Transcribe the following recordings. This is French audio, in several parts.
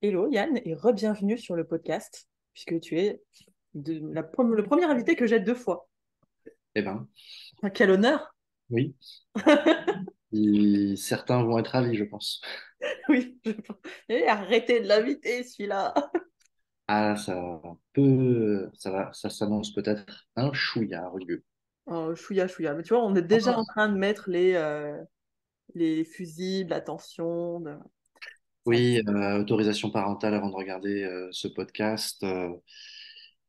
Hello Yann et re-bienvenue sur le podcast, puisque tu es le premier invité que j'ai deux fois. Eh ben, Quel honneur! oui. Certains vont être ravis, je pense. Oui, arrêtez de l'inviter celui-là. Ah, ça s'annonce peut-être un chouïa rugueux. Oh, chouïa, chouïa. Mais tu vois, on est déjà en train de mettre les fusibles, attention. Ça... Oui, autorisation parentale avant de regarder ce podcast.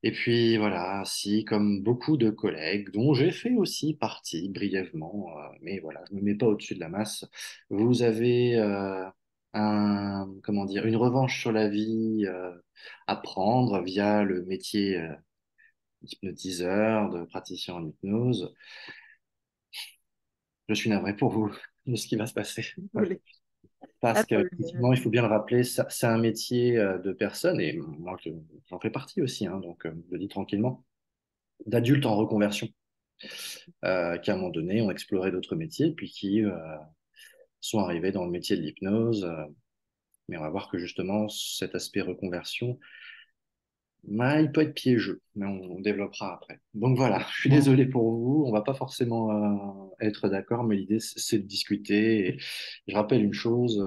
Et puis voilà, si, comme beaucoup de collègues, dont j'ai fait aussi partie brièvement, mais voilà, je ne me mets pas au-dessus de la masse, vous avez comment dire, une revanche sur la vie à prendre via le métier d'hypnotiseur, de praticien en hypnose. Je suis navré pour vous de ce qui va se passer. Voilà. Ah, Parce qu'effectivement, il faut bien le rappeler, c'est un métier de personnes, et moi j'en fais partie aussi, hein, donc je le dis tranquillement, d'adultes en reconversion, qui à un moment donné ont exploré d'autres métiers, puis qui sont arrivés dans le métier de l'hypnose. Mais on va voir que justement, cet aspect reconversion, bah, il peut être piégeux, mais on développera après. Donc voilà, je suis désolé pour vous, on va pas forcément être d'accord, mais l'idée c'est de discuter. Et je rappelle une chose,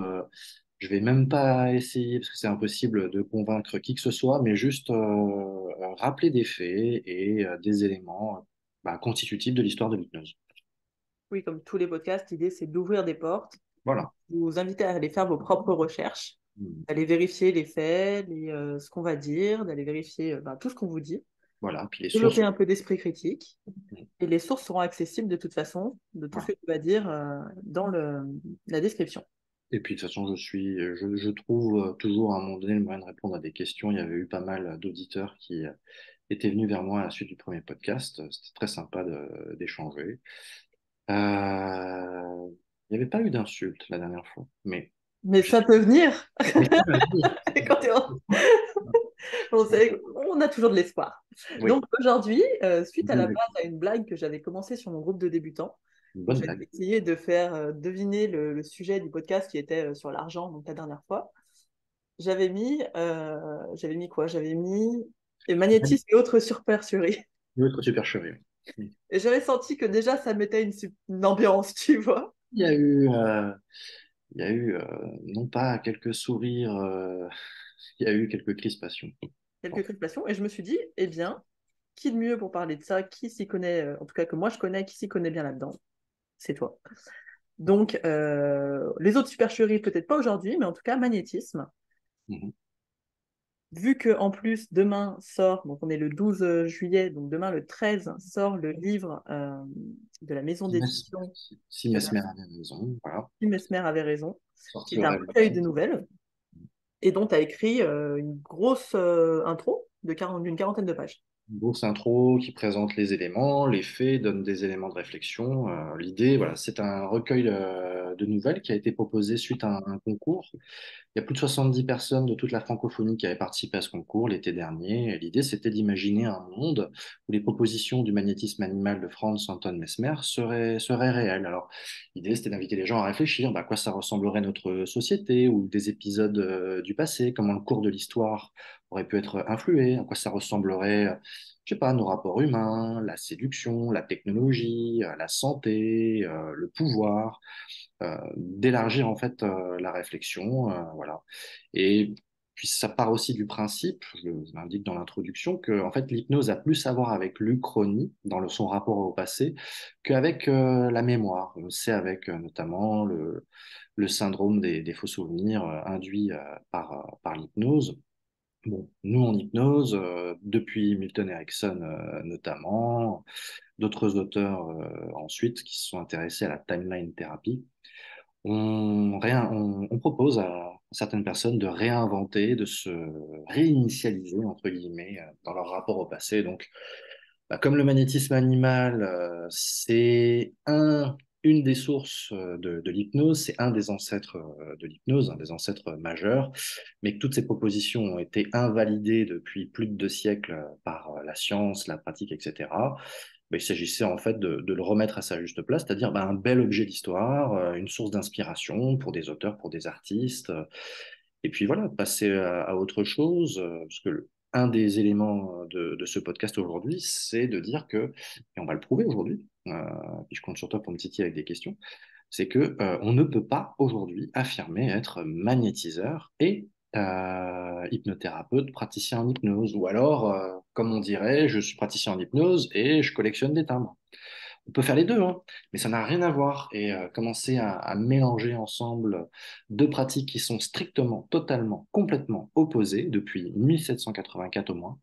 je vais même pas essayer, parce que c'est impossible de convaincre qui que ce soit, mais juste rappeler des faits et des éléments constitutifs de l'histoire de l'hypnose. oui, comme tous les podcasts, l'idée c'est d'ouvrir des portes, Voilà. vous inviter à aller faire vos propres recherches, d'aller vérifier les faits, ce qu'on va dire, d'aller vérifier tout ce qu'on vous dit, Voilà, puis les sources. développer un peu d'esprit critique. Et les sources seront accessibles de toute façon, de tout ce Voilà. que tu vas dire dans la description. Et puis de toute façon, je trouve toujours à un moment donné le moyen de répondre à des questions. Il y avait eu pas mal d'auditeurs qui étaient venus vers moi à la suite du premier podcast. C'était très sympa d'échanger. Il n'y avait pas eu d'insultes la dernière fois, mais Mais je sais ça peut venir. mais ça va venir. Quand on a toujours de l'espoir. Oui, Donc aujourd'hui, suite à la une base à une blague que j'avais commencée sur mon groupe de débutants, où bonne j'avais blague. essayé de faire deviner le sujet du podcast qui était sur l'argent, donc la dernière fois, j'avais mis quoi? J'avais mis magnétisme et autres supercheries. L'autre supercherie. Oui. Et j'avais senti que déjà ça mettait une ambiance, tu vois. Il y a eu, euh, il y a eu non pas quelques sourires, il y a eu quelques crispations. Quelques crispations, et je me suis dit, eh bien, qui de mieux pour parler de ça, qui s'y connaît, en tout cas que moi je connais, qui s'y connaît bien là-dedans, c'est toi. Donc, les autres supercheries, peut-être pas aujourd'hui, mais en tout cas, magnétisme. Mhm. Vu que en plus, demain sort, donc on est le 12 juillet, donc demain le 13 sort le livre de la maison Si Mes- d'édition si que Mesmer avait raison, voilà. Tim Mesmer avait raison, qui Sorti est au un rêve. recueil de nouvelles, et dont tu as écrit une grosse intro d'une quarantaine de pages. Une grosse intro qui présente les éléments, les faits, donne des éléments de réflexion. L'idée, voilà, c'est un recueil de nouvelles qui a été proposé suite à un concours. Il y a plus de 70 personnes de toute la francophonie qui avaient participé à ce concours l'été dernier. Et l'idée, c'était d'imaginer un monde où les propositions du magnétisme animal de Franz Anton Mesmer seraient réelles. Alors, l'idée, c'était d'inviter les gens à réfléchir à quoi ça ressemblerait notre société ou des épisodes du passé, comment le cours de l'histoire aurait pu être influé, à quoi ça ressemblerait, je sais pas, nos rapports humains, la séduction, la technologie, la santé, le pouvoir, d'élargir en fait la réflexion, voilà. Et puis ça part aussi du principe, je l'indique dans l'introduction, que en fait l'hypnose a plus à voir avec l'Uchronie dans son rapport au passé qu'avec la mémoire. On sait avec notamment le syndrome des faux souvenirs induit par l'hypnose. Bon, nous en hypnose, depuis Milton Erickson notamment, d'autres auteurs ensuite qui se sont intéressés à la timeline thérapie, on propose à certaines personnes de réinventer, de se réinitialiser, entre guillemets, dans leur rapport au passé. Donc, comme le magnétisme animal, une des sources de l'hypnose, c'est un des ancêtres de l'hypnose, un des ancêtres majeurs, mais que toutes ces propositions ont été invalidées depuis plus de 2 siècles par la science, la pratique, etc. Il s'agissait en fait de le remettre à sa juste place, c'est-à-dire un bel objet d'histoire, une source d'inspiration pour des auteurs, pour des artistes. Et puis voilà, passer à autre chose, parce que un des éléments de ce podcast aujourd'hui, c'est de dire que, et on va le prouver aujourd'hui, puis je compte sur toi pour me titiller avec des questions, c'est que on ne peut pas aujourd'hui affirmer être magnétiseur et hypnothérapeute, praticien en hypnose, ou alors, comme on dirait, je suis praticien en hypnose et je collectionne des timbres. On peut faire les deux, hein, mais ça n'a rien à voir. Et commencer à mélanger ensemble deux pratiques qui sont strictement, totalement, complètement opposées depuis 1784 au moins,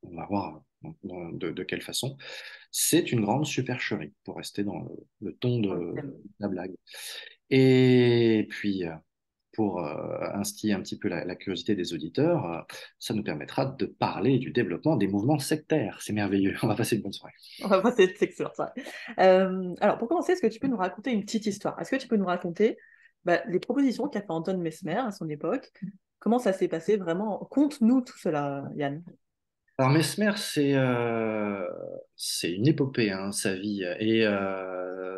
on va voir de quelle façon, c'est une grande supercherie, pour rester dans le ton Dans le de thème. la blague. Et puis, pour instiller un petit peu la curiosité des auditeurs, ça nous permettra de parler du développement des mouvements sectaires. C'est merveilleux. On va passer une bonne soirée. On va passer de sexe sur ça. Alors, pour commencer, est-ce que tu peux nous raconter une petite histoire? Est-ce que tu peux nous raconter les propositions qu'a fait Anton Mesmer à son époque? Comment ça s'est passé vraiment? Conte-nous tout cela, Yann. Alors Mesmer, c'est une épopée, hein, sa vie. Et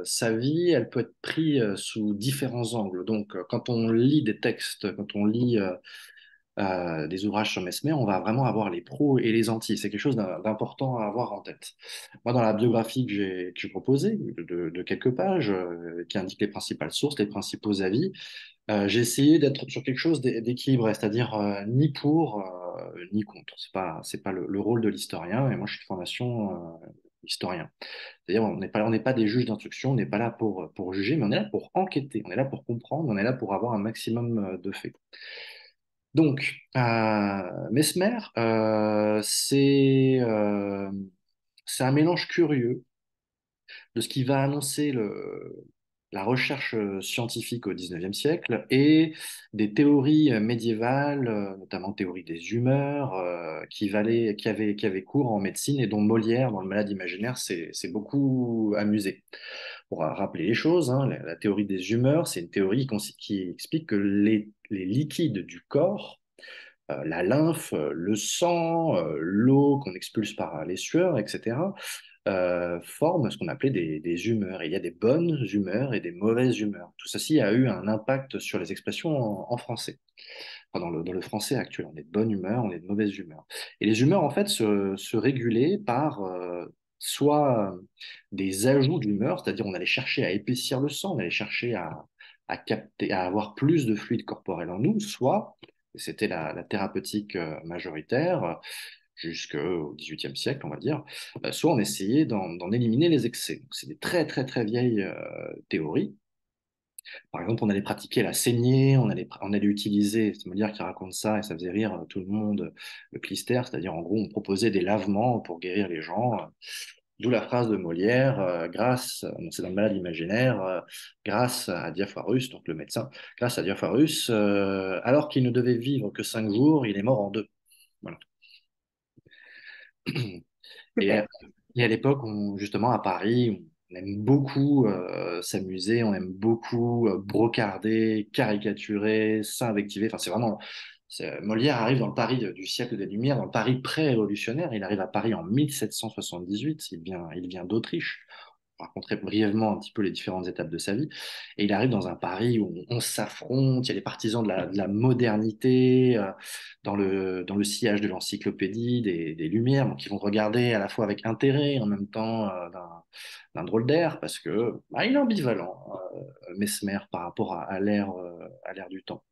sa vie, elle peut être prise sous différents angles. Donc, quand on lit des textes, quand on lit des ouvrages sur Mesmer, on va vraiment avoir les pros et les antis. C'est quelque chose d'important à avoir en tête. Moi, dans la biographie que j'ai proposée, de quelques pages, qui indique les principales sources, les principaux avis, j'ai essayé d'être sur quelque chose d'équilibré, c'est-à-dire ni pour ni contre. C'est pas le rôle de l'historien, et moi je suis de formation historien. C'est-à-dire on n'est pas des juges d'instruction, on n'est pas là pour juger, mais on est là pour enquêter, on est là pour comprendre, on est là pour avoir un maximum de faits. Donc, Mesmer, c'est un mélange curieux de ce qui va annoncer la recherche scientifique au XIXe siècle et des théories médiévales, notamment théorie des humeurs, qui avaient cours en médecine et dont Molière, dans le Malade imaginaire, s'est beaucoup amusé. Pour rappeler les choses, hein, la théorie des humeurs, c'est une théorie qui explique que les liquides du corps, la lymphe, le sang, l'eau qu'on expulse par les sueurs, etc., forment ce qu'on appelait des humeurs. Et il y a des bonnes humeurs et des mauvaises humeurs. Tout ceci a eu un impact sur les expressions en français. Enfin, dans le français actuel, on est de bonne humeur, on est de mauvaise humeur. Et les humeurs, en fait, se régulaient par soit des ajouts d'humeur, c'est-à-dire on allait chercher à épaissir le sang, on allait chercher à capter, à avoir plus de fluide corporel en nous, soit, et c'était la thérapeutique majoritaire, jusqu'au XVIIIe siècle, on va dire, soit on essayait d'en éliminer les excès. Donc, c'est des très très très vieilles théories. Par exemple, on allait pratiquer la saignée, on allait utiliser, c'est Molière qui raconte ça, et ça faisait rire tout le monde, le clistère, c'est-à-dire en gros, on proposait des lavements pour guérir les gens. D'où la phrase de Molière, c'est dans le Malade imaginaire, grâce à Diafoirus, donc le médecin, grâce à Diafoirus, alors qu'il ne devait vivre que 5 jours, il est mort en 2. Voilà. Et, Super. et à l'époque, justement, à Paris, on aime beaucoup s'amuser, on aime beaucoup brocarder, caricaturer, s'invectiver. Enfin, c'est vraiment. Molière arrive dans le Paris du siècle des Lumières, dans le Paris pré-révolutionnaire. Il arrive à Paris en 1778. Il vient d'Autriche. Je raconterai brièvement un petit peu les différentes étapes de sa vie. Et il arrive dans un Paris où on s'affronte, il y a les partisans de la modernité, dans le sillage de l'encyclopédie, des Lumières, donc ils vont regarder à la fois avec intérêt et en même temps d'un drôle d'air, parce que il est ambivalent, Mesmer, par rapport à l'ère du temps.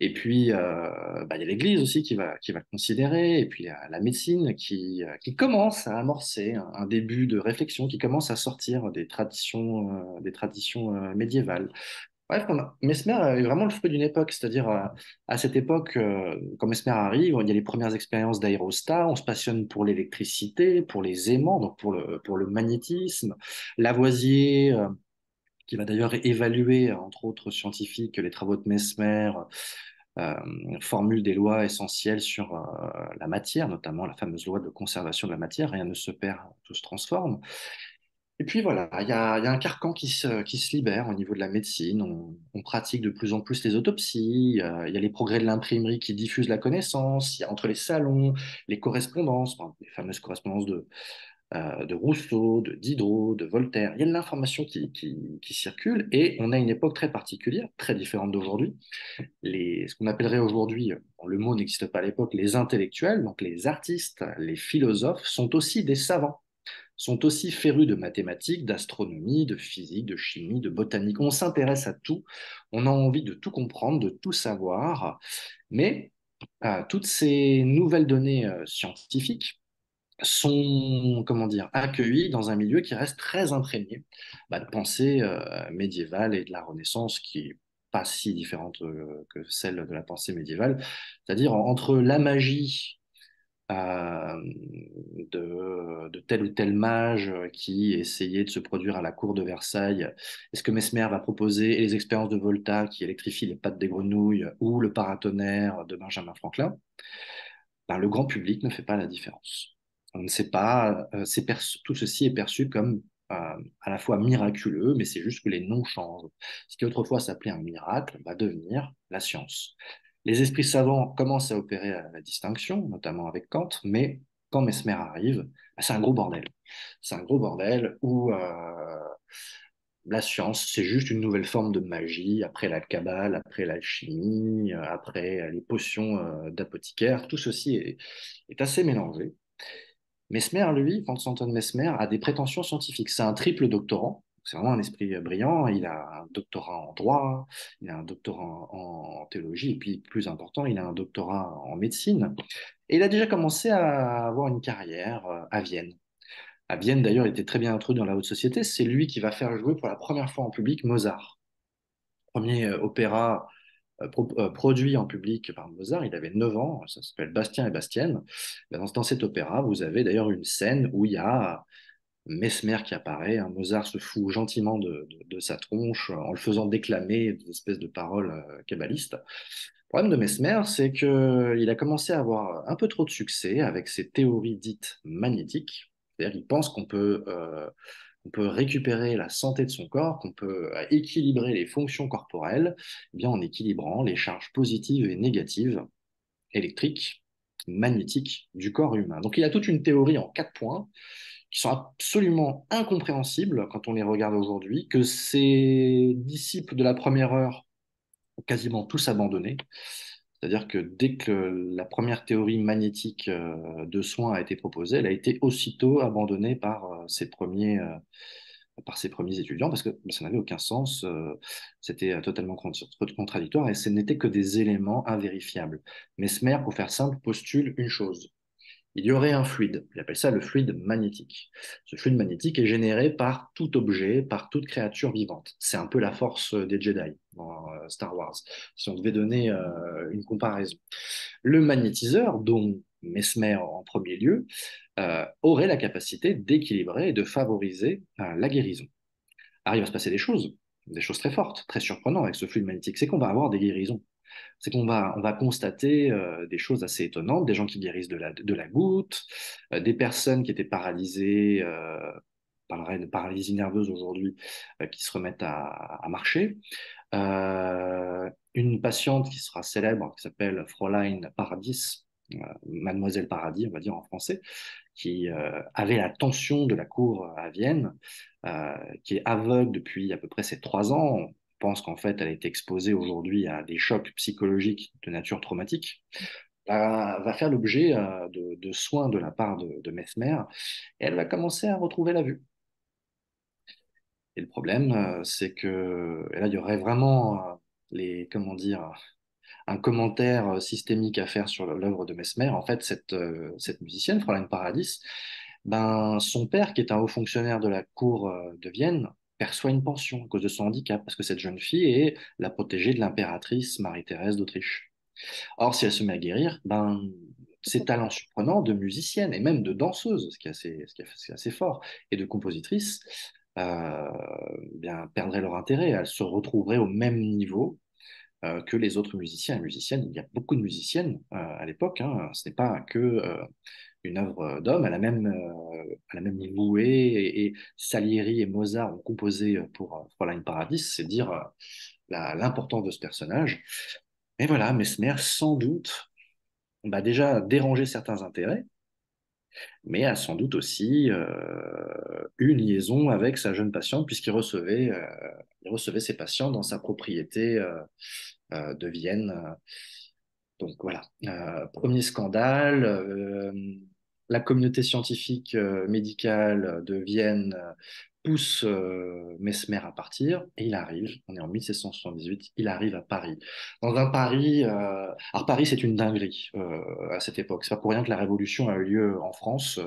Et puis, il y a l'Église aussi qui va le considérer, et puis la médecine qui commence à amorcer un début de réflexion, qui commence à sortir des traditions médiévales. Bref, Mesmer est vraiment le fruit d'une époque, c'est-à-dire à cette époque, quand Mesmer arrive, il y a les premières expériences d'aérostat, on se passionne pour l'électricité, pour les aimants, donc pour le magnétisme. Lavoisier, qui va d'ailleurs évaluer, entre autres scientifiques, les travaux de Mesmer, euh, formule des lois essentielles sur la matière, notamment la fameuse loi de conservation de la matière, rien ne se perd, tout se transforme. Et puis voilà, il y a un carcan qui se libère au niveau de la médecine. On pratique de plus en plus les autopsies. Il y a les progrès de l'imprimerie qui diffusent la connaissance. Il y a entre les salons, les correspondances, enfin, les fameuses correspondances de Rousseau, de Diderot, de Voltaire. Il y a de l'information qui circule et on a une époque très particulière, très différente d'aujourd'hui. Ce qu'on appellerait aujourd'hui, bon, le mot n'existe pas à l'époque, les intellectuels, donc les artistes, les philosophes, sont aussi des savants, sont aussi férus de mathématiques, d'astronomie, de physique, de chimie, de botanique. On s'intéresse à tout, on a envie de tout comprendre, de tout savoir, mais toutes ces nouvelles données scientifiques sont, comment dire, accueillis dans un milieu qui reste très imprégné de pensée médiévale et de la Renaissance, qui est pas si différente que celle de la pensée médiévale, c'est-à-dire entre la magie euh, de tel ou tel mage qui essayait de se produire à la cour de Versailles, est-ce que Mesmer va proposer et les expériences de Volta qui électrifient les pattes des grenouilles ou le paratonnerre de Benjamin Franklin, le grand public ne fait pas la différence. On ne sait pas, tout ceci est perçu comme à la fois miraculeux, mais c'est juste que les noms changent. Ce qui autrefois s'appelait un miracle va devenir la science. Les esprits savants commencent à opérer à la distinction, notamment avec Kant, mais quand Mesmer arrive, c'est un gros bordel. C'est un gros bordel où la science, c'est juste une nouvelle forme de magie, après la cabale, après l'alchimie, après les potions d'apothicaire. Tout ceci est assez mélangé. Mesmer, lui, Franz Anton Mesmer, a des prétentions scientifiques. C'est un triple doctorant. C'est vraiment un esprit brillant. Il a un doctorat en droit, il a un doctorat en théologie, et puis, plus important, il a un doctorat en médecine. Et il a déjà commencé à avoir une carrière à Vienne. À Vienne, d'ailleurs, il était très bien introduit dans la haute société. C'est lui qui va faire jouer pour la première fois en public Mozart. Premier opéra produit en public par Mozart, il avait 9 ans, ça s'appelle Bastien et Bastienne. Dans cet opéra, vous avez d'ailleurs une scène où il y a Mesmer qui apparaît, hein. Mozart se fout gentiment de sa tronche en le faisant déclamer des espèces de paroles kabbalistes. Le problème de Mesmer, c'est qu'il a commencé à avoir un peu trop de succès avec ses théories dites magnétiques. C'est-à-dire qu'il pense qu'on peut récupérer la santé de son corps, qu'on peut équilibrer les fonctions corporelles, eh bien en équilibrant les charges positives et négatives électriques, magnétiques du corps humain. Donc il a toute une théorie en 4 points qui sont absolument incompréhensibles quand on les regarde aujourd'hui, que ses disciples de la première heure ont quasiment tous abandonné. C'est-à-dire que dès que la première théorie magnétique de soins a été proposée, elle a été aussitôt abandonnée par ses premiers étudiants parce que ça n'avait aucun sens, c'était totalement contradictoire et ce n'était que des éléments invérifiables. Mesmer, pour faire simple, postule une chose. Il y aurait un fluide, il appelle ça le fluide magnétique. Ce fluide magnétique est généré par tout objet, par toute créature vivante. C'est un peu la force des Jedi dans Star Wars, si on devait donner une comparaison. Le magnétiseur, dont Mesmer en premier lieu, aurait la capacité d'équilibrer et de favoriser la guérison. Alors il va se passer des choses très fortes, très surprenantes avec ce fluide magnétique, c'est qu'on va avoir des guérisons, c'est on va constater des choses assez étonnantes, des gens qui guérissent de la goutte, des personnes qui étaient paralysées, on parlerait de paralysie nerveuse aujourd'hui, qui se remettent à marcher. Une patiente qui sera célèbre, qui s'appelle Fräulein Paradis, Mademoiselle Paradis, on va dire en français, qui avait la tension de la cour à Vienne, qui est aveugle depuis à peu près ses 3 ans. On pense qu'en fait, elle a été exposée aujourd'hui à des chocs psychologiques de nature traumatique, va faire l'objet de soins de la part de Mesmer, et elle va commencer à retrouver la vue. Et le problème, c'est que et là, il y aurait vraiment comment dire, un commentaire systémique à faire sur l'œuvre de Mesmer. En fait, cette musicienne, Fräulein Paradis, son père, qui est un haut fonctionnaire de la cour de Vienne, perçoit une pension à cause de son handicap, parce que cette jeune fille est la protégée de l'impératrice Marie-Thérèse d'Autriche. Or, si elle se met à guérir, ses talents surprenants de musicienne et même de danseuse, ce qui est assez fort, et de compositrice, euh, perdraient leur intérêt. Elles se retrouveraient au même niveau que les autres musiciens et musiciennes. Il y a beaucoup de musiciennes à l'époque, hein. Ce n'est pas que une œuvre d'homme. Elle a même loué et Salieri et Mozart ont composé pour Fräulein Paradis. C'est dire l'importance de ce personnage. Et voilà, Mesmer, sans doute, déjà dérangé certains intérêts, mais a sans doute aussi une liaison avec sa jeune patiente, il recevait ses patients dans sa propriété de Vienne. Donc voilà, premier scandale. La communauté scientifique médicale de Vienne pousse Mesmer à partir et il arrive, on est en 1778, il arrive à Paris. Dans un Paris, alors Paris c'est une dinguerie à cette époque, c'est pas pour rien que la Révolution a eu lieu en France.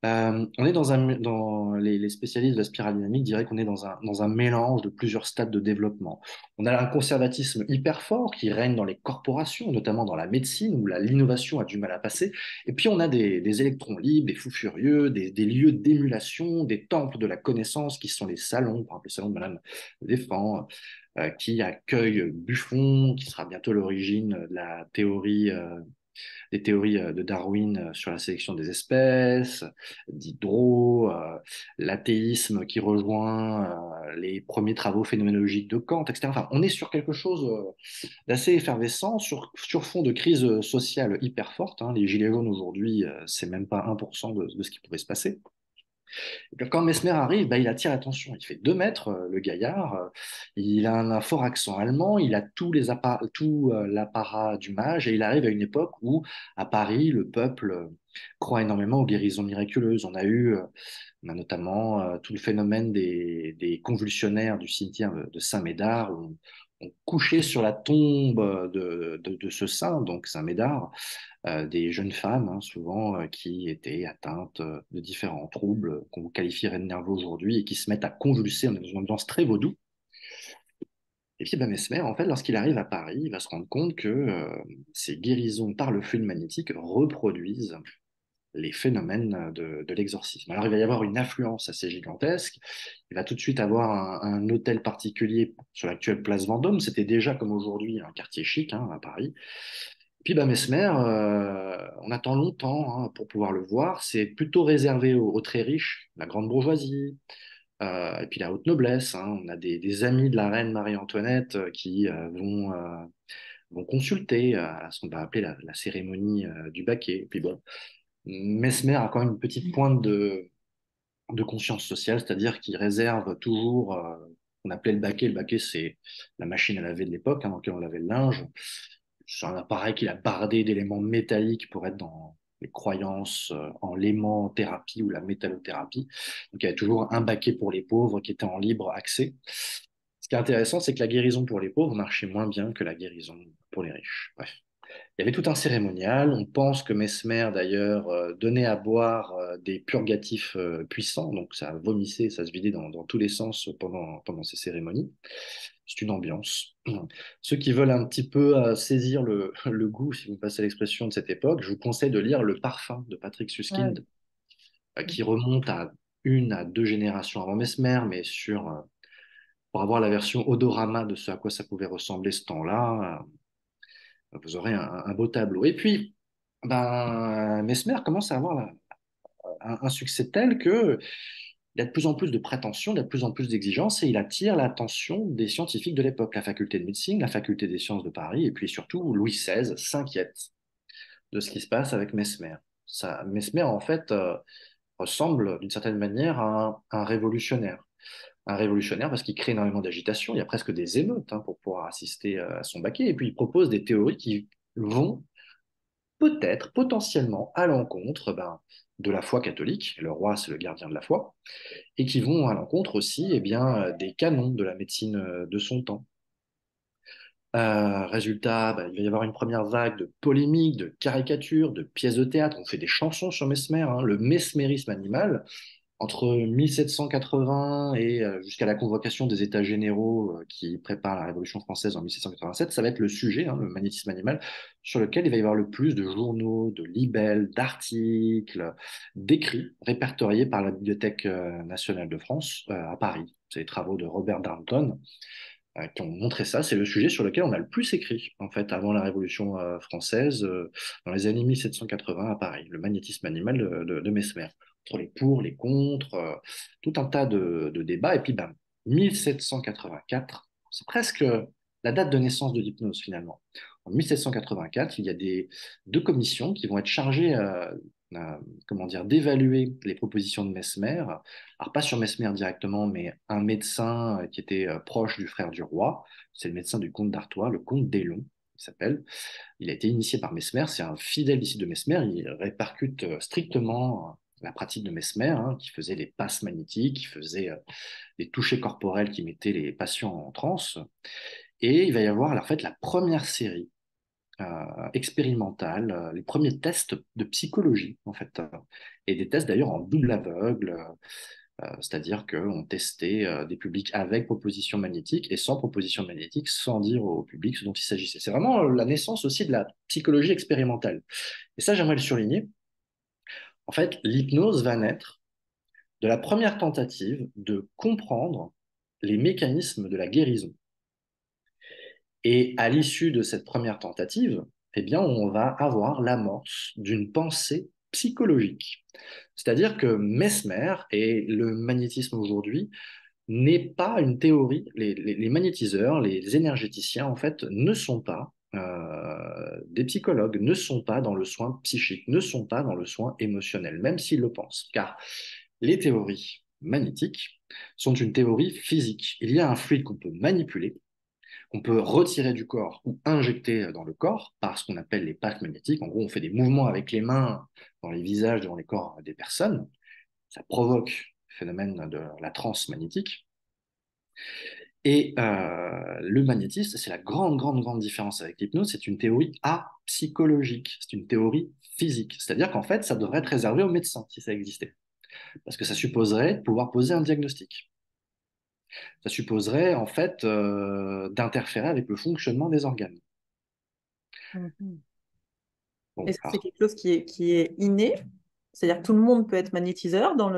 On est dans les spécialistes de la spirale dynamique diraient qu'on est dans un mélange de plusieurs stades de développement. On a un conservatisme hyper fort qui règne dans les corporations, notamment dans la médecine où l'innovation a du mal à passer. Et puis on a des électrons libres, des fous furieux, des lieux d'émulation, des temples de la connaissance qui sont les salons, par exemple le salon de Madame Desfrands, qui accueille Buffon, qui sera bientôt l'origine de la théorie des théories de Darwin sur la sélection des espèces, Diderot, l'athéisme qui rejoint les premiers travaux phénoménologiques de Kant, etc. Enfin, on est sur quelque chose d'assez effervescent, sur fond de crise sociale hyper forte. Hein. Les Gilets jaunes aujourd'hui, c'est même pas 1% de ce qui pouvait se passer. Et puis quand Mesmer arrive, bah, il attire l'attention. Il fait 2 mètres, le gaillard. Il a un fort accent allemand. Il a tout l'apparat du mage. Et il arrive à une époque où, à Paris, le peuple croit énormément aux guérisons miraculeuses. On a notamment tout le phénomène des convulsionnaires du cimetière de Saint-Médard, où on couchait sur la tombe de ce saint, donc Saint-Médard, des jeunes femmes, hein, souvent, qui étaient atteintes de différents troubles qu'on qualifierait de nerveux aujourd'hui et qui se mettent à convulser. On est dans une ambiance très vaudou. Et puis, ben, Mesmer, en fait, lorsqu'il arrive à Paris, il va se rendre compte que ces guérisons par le fluide magnétique reproduisent les phénomènes de l'exorcisme. Alors, il va y avoir une affluence assez gigantesque. Il va tout de suite avoir un hôtel particulier sur l'actuelle place Vendôme. C'était déjà, comme aujourd'hui, un quartier chic, hein, à Paris. Puis bah, Mesmer, on attend longtemps hein, pour pouvoir le voir. C'est plutôt réservé aux très riches, la grande bourgeoisie, et puis la haute noblesse. Hein. On a des amis de la reine Marie-Antoinette qui vont consulter à ce qu'on va appeler la cérémonie du baquet. Et puis bon, Mesmer a quand même une petite pointe de conscience sociale, c'est-à-dire qu'il réserve toujours, on appelait le baquet. Le baquet, c'est la machine à laver de l'époque, hein, dans laquelle on lavait le linge. C'est un appareil qu'il a bardé d'éléments métalliques pour être dans les croyances en l'aimanthérapie ou la métallothérapie. Donc il y avait toujours un baquet pour les pauvres qui était en libre accès. Ce qui est intéressant, c'est que la guérison pour les pauvres marchait moins bien que la guérison pour les riches. Bref. Il y avait tout un cérémonial. On pense que Mesmer, d'ailleurs, donnait à boire des purgatifs puissants. Donc, ça vomissait, ça se vidait dans tous les sens pendant ces cérémonies. C'est une ambiance. Ceux qui veulent un petit peu saisir le goût, si vous me passez l'expression de cette époque, je vous conseille de lire Le Parfum de Patrick Ah Suskind, oui. qui remonte à 1 à 2 générations avant Mesmer, mais pour avoir la version odorama de ce à quoi ça pouvait ressembler ce temps-là, vous aurez un beau tableau. Et puis, ben, Mesmer commence à avoir un succès tel que il y a de plus en plus de prétentions, il y a de plus en plus d'exigences et il attire l'attention des scientifiques de l'époque, la faculté de médecine, la faculté des sciences de Paris et puis surtout Louis XVI s'inquiète de ce qui se passe avec Mesmer. Mesmer, en fait, ressemble d'une certaine manière à un révolutionnaire. Un révolutionnaire parce qu'il crée énormément d'agitation, il y a presque des émeutes hein, pour pouvoir assister à son baquet et puis il propose des théories qui vont peut-être, potentiellement, à l'encontre de la foi catholique, le roi c'est le gardien de la foi, et qui vont à l'encontre aussi des canons de la médecine de son temps. Résultat, il va y avoir une première vague de polémiques, de caricatures, de pièces de théâtre. On fait des chansons sur Mesmer, hein, le mesmérisme animal. Entre 1780 et jusqu'à la convocation des États généraux qui préparent la Révolution française en 1787, ça va être le sujet, hein, le magnétisme animal, sur lequel il va y avoir le plus de journaux, de libelles, d'articles, d'écrits répertoriés par la Bibliothèque nationale de France à Paris. C'est les travaux de Robert Darnton qui ont montré ça. C'est le sujet sur lequel on a le plus écrit, en fait, avant la Révolution française, dans les années 1780 à Paris, le magnétisme animal de Mesmer. Entre les pour, les contre, tout un tas de débats. Et puis, 1784, c'est presque la date de naissance de l'hypnose, finalement. En 1784, il y a deux commissions qui vont être chargées comment dire, d'évaluer les propositions de Mesmer. Alors pas sur Mesmer directement, mais un médecin qui était proche du frère du roi. C'est le médecin du comte d'Artois, le comte d'Élon, il s'appelle. Il a été initié par Mesmer, c'est un fidèle disciple de Mesmer, il répercute strictement la pratique de Mesmer, hein, qui faisait les passes magnétiques, qui faisait des touchés corporels qui mettaient les patients en transe. Et il va y avoir en fait la première série expérimentale, les premiers tests de psychologie, en fait, et des tests d'ailleurs en double aveugle, c'est-à-dire qu'on testait des publics avec proposition magnétique et sans proposition magnétique, sans dire au public ce dont il s'agissait. C'est vraiment la naissance aussi de la psychologie expérimentale. Et ça, j'aimerais le souligner. En fait, l'hypnose va naître de la première tentative de comprendre les mécanismes de la guérison. Et à l'issue de cette première tentative, eh bien, on va avoir l'amorce d'une pensée psychologique. C'est-à-dire que Mesmer et le magnétisme aujourd'hui n'est pas une théorie. Les magnétiseurs, les énergéticiens, en fait, ne sont pas des psychologues, ne sont pas dans le soin psychique, ne sont pas dans le soin émotionnel, même s'ils le pensent. Car les théories magnétiques sont une théorie physique. Il y a un fluide qu'on peut manipuler, qu'on peut retirer du corps ou injecter dans le corps par ce qu'on appelle les packs magnétiques. En gros, on fait des mouvements avec les mains dans les visages, dans les corps des personnes. Ça provoque le phénomène de la transe magnétique. Et le magnétisme, c'est la grande, grande, grande différence avec l'hypnose, c'est une théorie apsychologique, c'est une théorie physique. C'est-à-dire qu'en fait, ça devrait être réservé aux médecins si ça existait. Parce que ça supposerait de pouvoir poser un diagnostic. Ça supposerait en fait d'interférer avec le fonctionnement des organes. Mhm. Et Bon, ça, c'est alors, quelque chose qui est inné, c'est-à-dire que tout le monde peut être magnétiseur dans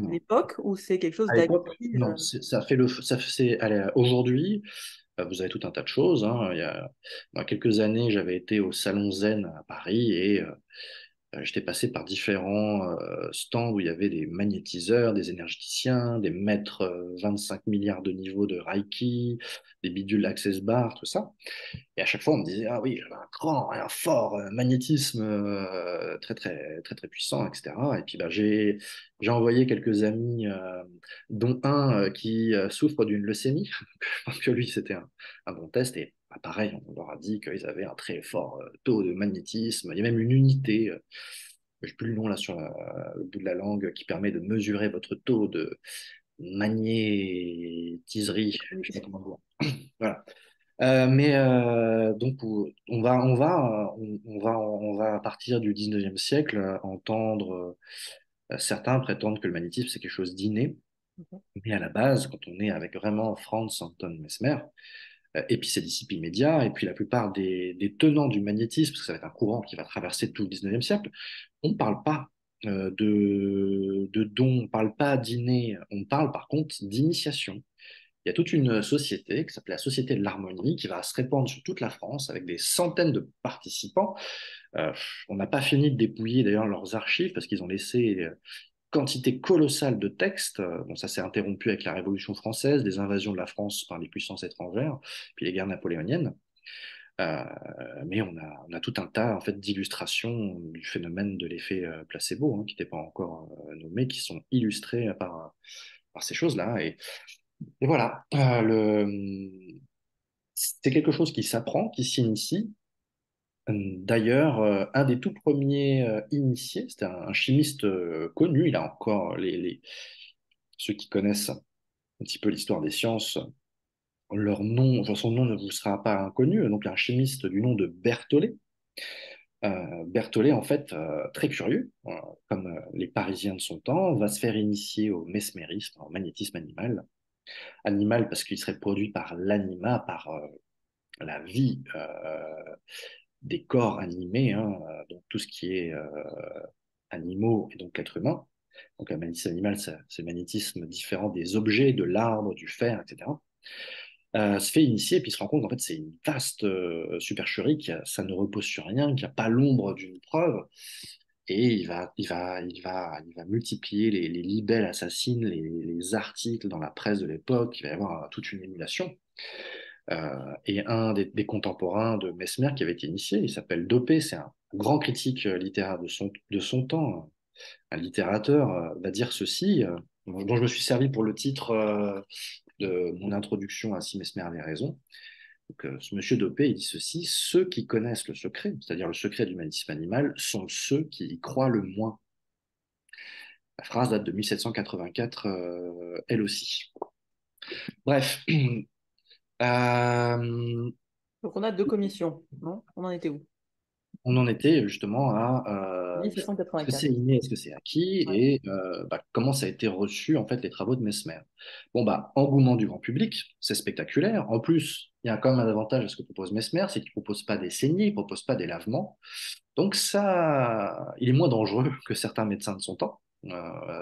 l'époque, ou c'est quelque chose à d'acquis l'époque, non, ça fait allez, aujourd'hui, vous avez tout un tas de choses, hein. Il y a quelques années, j'avais été au Salon Zen à Paris et j'étais passé par différents stands où il y avait des magnétiseurs, des énergéticiens, des maîtres 25 milliards de niveaux de Reiki, des bidules Access Bar, tout ça. Et à chaque fois, on me disait, ah oui, j'avais un grand, un fort magnétisme très, très, très, très puissant, etc. Et puis, bah, j'ai envoyé quelques amis, dont un qui souffre d'une leucémie. Je pense que lui, c'était un bon test. Et bah, pareil, on leur a dit qu'ils avaient un très fort taux de magnétisme. Il y a même une unité, je n'ai plus le nom là sur le bout de la langue, qui permet de mesurer votre taux de magnétiserie. Je ne sais pas comment dire. Voilà. Donc on va à partir du 19e siècle entendre certains prétendent que le magnétisme c'est quelque chose d'inné, mais à la base, quand on est avec vraiment Franz Anton Mesmer, et puis ses disciples immédiats, et puis la plupart des tenants du magnétisme, parce que ça va être un courant qui va traverser tout le 19e siècle, on ne parle pas de don, on ne parle pas d'inné, on parle par contre d'initiation. Il y a toute une société qui s'appelle la Société de l'Harmonie qui va se répandre sur toute la France avec des centaines de participants. Euh, on n'a pas fini de dépouiller d'ailleurs leurs archives parce qu'ils ont laissé quantité colossale de textes. Bon, ça s'est interrompu avec la Révolution française, des invasions de la France par les puissances étrangères, puis les guerres napoléoniennes. Euh, mais on a tout un tas en fait, d'illustrations du phénomène de l'effet placebo, hein, qui n'était pas encore nommé, qui sont illustrées par ces choses-là. Et voilà, c'est quelque chose qui s'apprend, qui s'initie. D'ailleurs, un des tout premiers initiés, c'était un chimiste connu, il a encore ceux qui connaissent un petit peu l'histoire des sciences, leur nom, enfin, son nom ne vous sera pas inconnu, donc un chimiste du nom de Berthollet. Berthollet, en fait, très curieux, comme les Parisiens de son temps, va se faire initier au mesmérisme, au magnétisme animal. Animal parce qu'il serait produit par l'anima, par la vie des corps animés, hein, donc tout ce qui est animaux et donc l'être humain. Donc un magnétisme animal, c'est le magnétisme différent des objets, de l'arbre, du fer, etc. Se fait initier et puis se rend compte qu'en fait c'est une vaste supercherie, ça ne repose sur rien, qu'il n'y a pas l'ombre d'une preuve. Et il va multiplier les libelles assassines, les articles dans la presse de l'époque, il va y avoir toute une émulation. Et un des contemporains de Mesmer qui avait été initié, il s'appelle Dopé, c'est un grand critique littéraire de son temps, un littérateur, va dire ceci, dont je me suis servi pour le titre de mon introduction à Si Mesmer avait raison. Donc, ce monsieur Dopé, il dit ceci: ceux qui connaissent le secret, c'est-à-dire le secret du humanisme animal, sont ceux qui y croient le moins. La phrase date de 1784, elle aussi. Bref, euh, Donc on a deux commissions, non? On en était où? on en était justement à est-ce que c'est 1784. inné, est-ce que c'est acquis, Ouais. et comment ça a été reçu en fait les travaux de Mesmer. Bon bah, engouement du grand public, c'est spectaculaire. En plus, il y a quand même un avantage à ce que propose Mesmer, c'est qu'il propose pas des saignées, il propose pas des lavements. Donc ça, il est moins dangereux que certains médecins de son temps,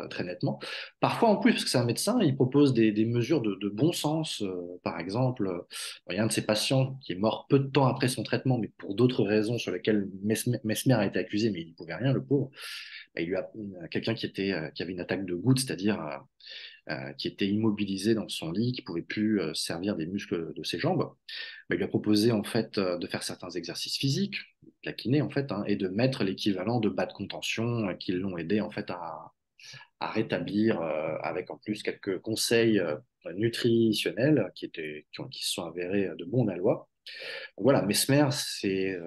très nettement. Parfois en plus, parce que c'est un médecin, il propose des mesures de bon sens. Par exemple, il y a un de ses patients qui est mort peu de temps après son traitement, mais pour d'autres raisons sur lesquelles Mesmer a été accusé, mais il n'y pouvait rien, le pauvre. Et il lui a quelqu'un qui avait une attaque de goutte, c'est-à-dire qui était immobilisé dans son lit, qui pouvait plus servir des muscles de ses jambes. Il lui a proposé en fait de faire certains exercices physiques, de la kiné en fait, hein, et de mettre l'équivalent de bas de contention qui l'ont aidé en fait à rétablir, avec en plus quelques conseils nutritionnels qui se sont avérés de bons aloi. Donc voilà, Mesmer, c'est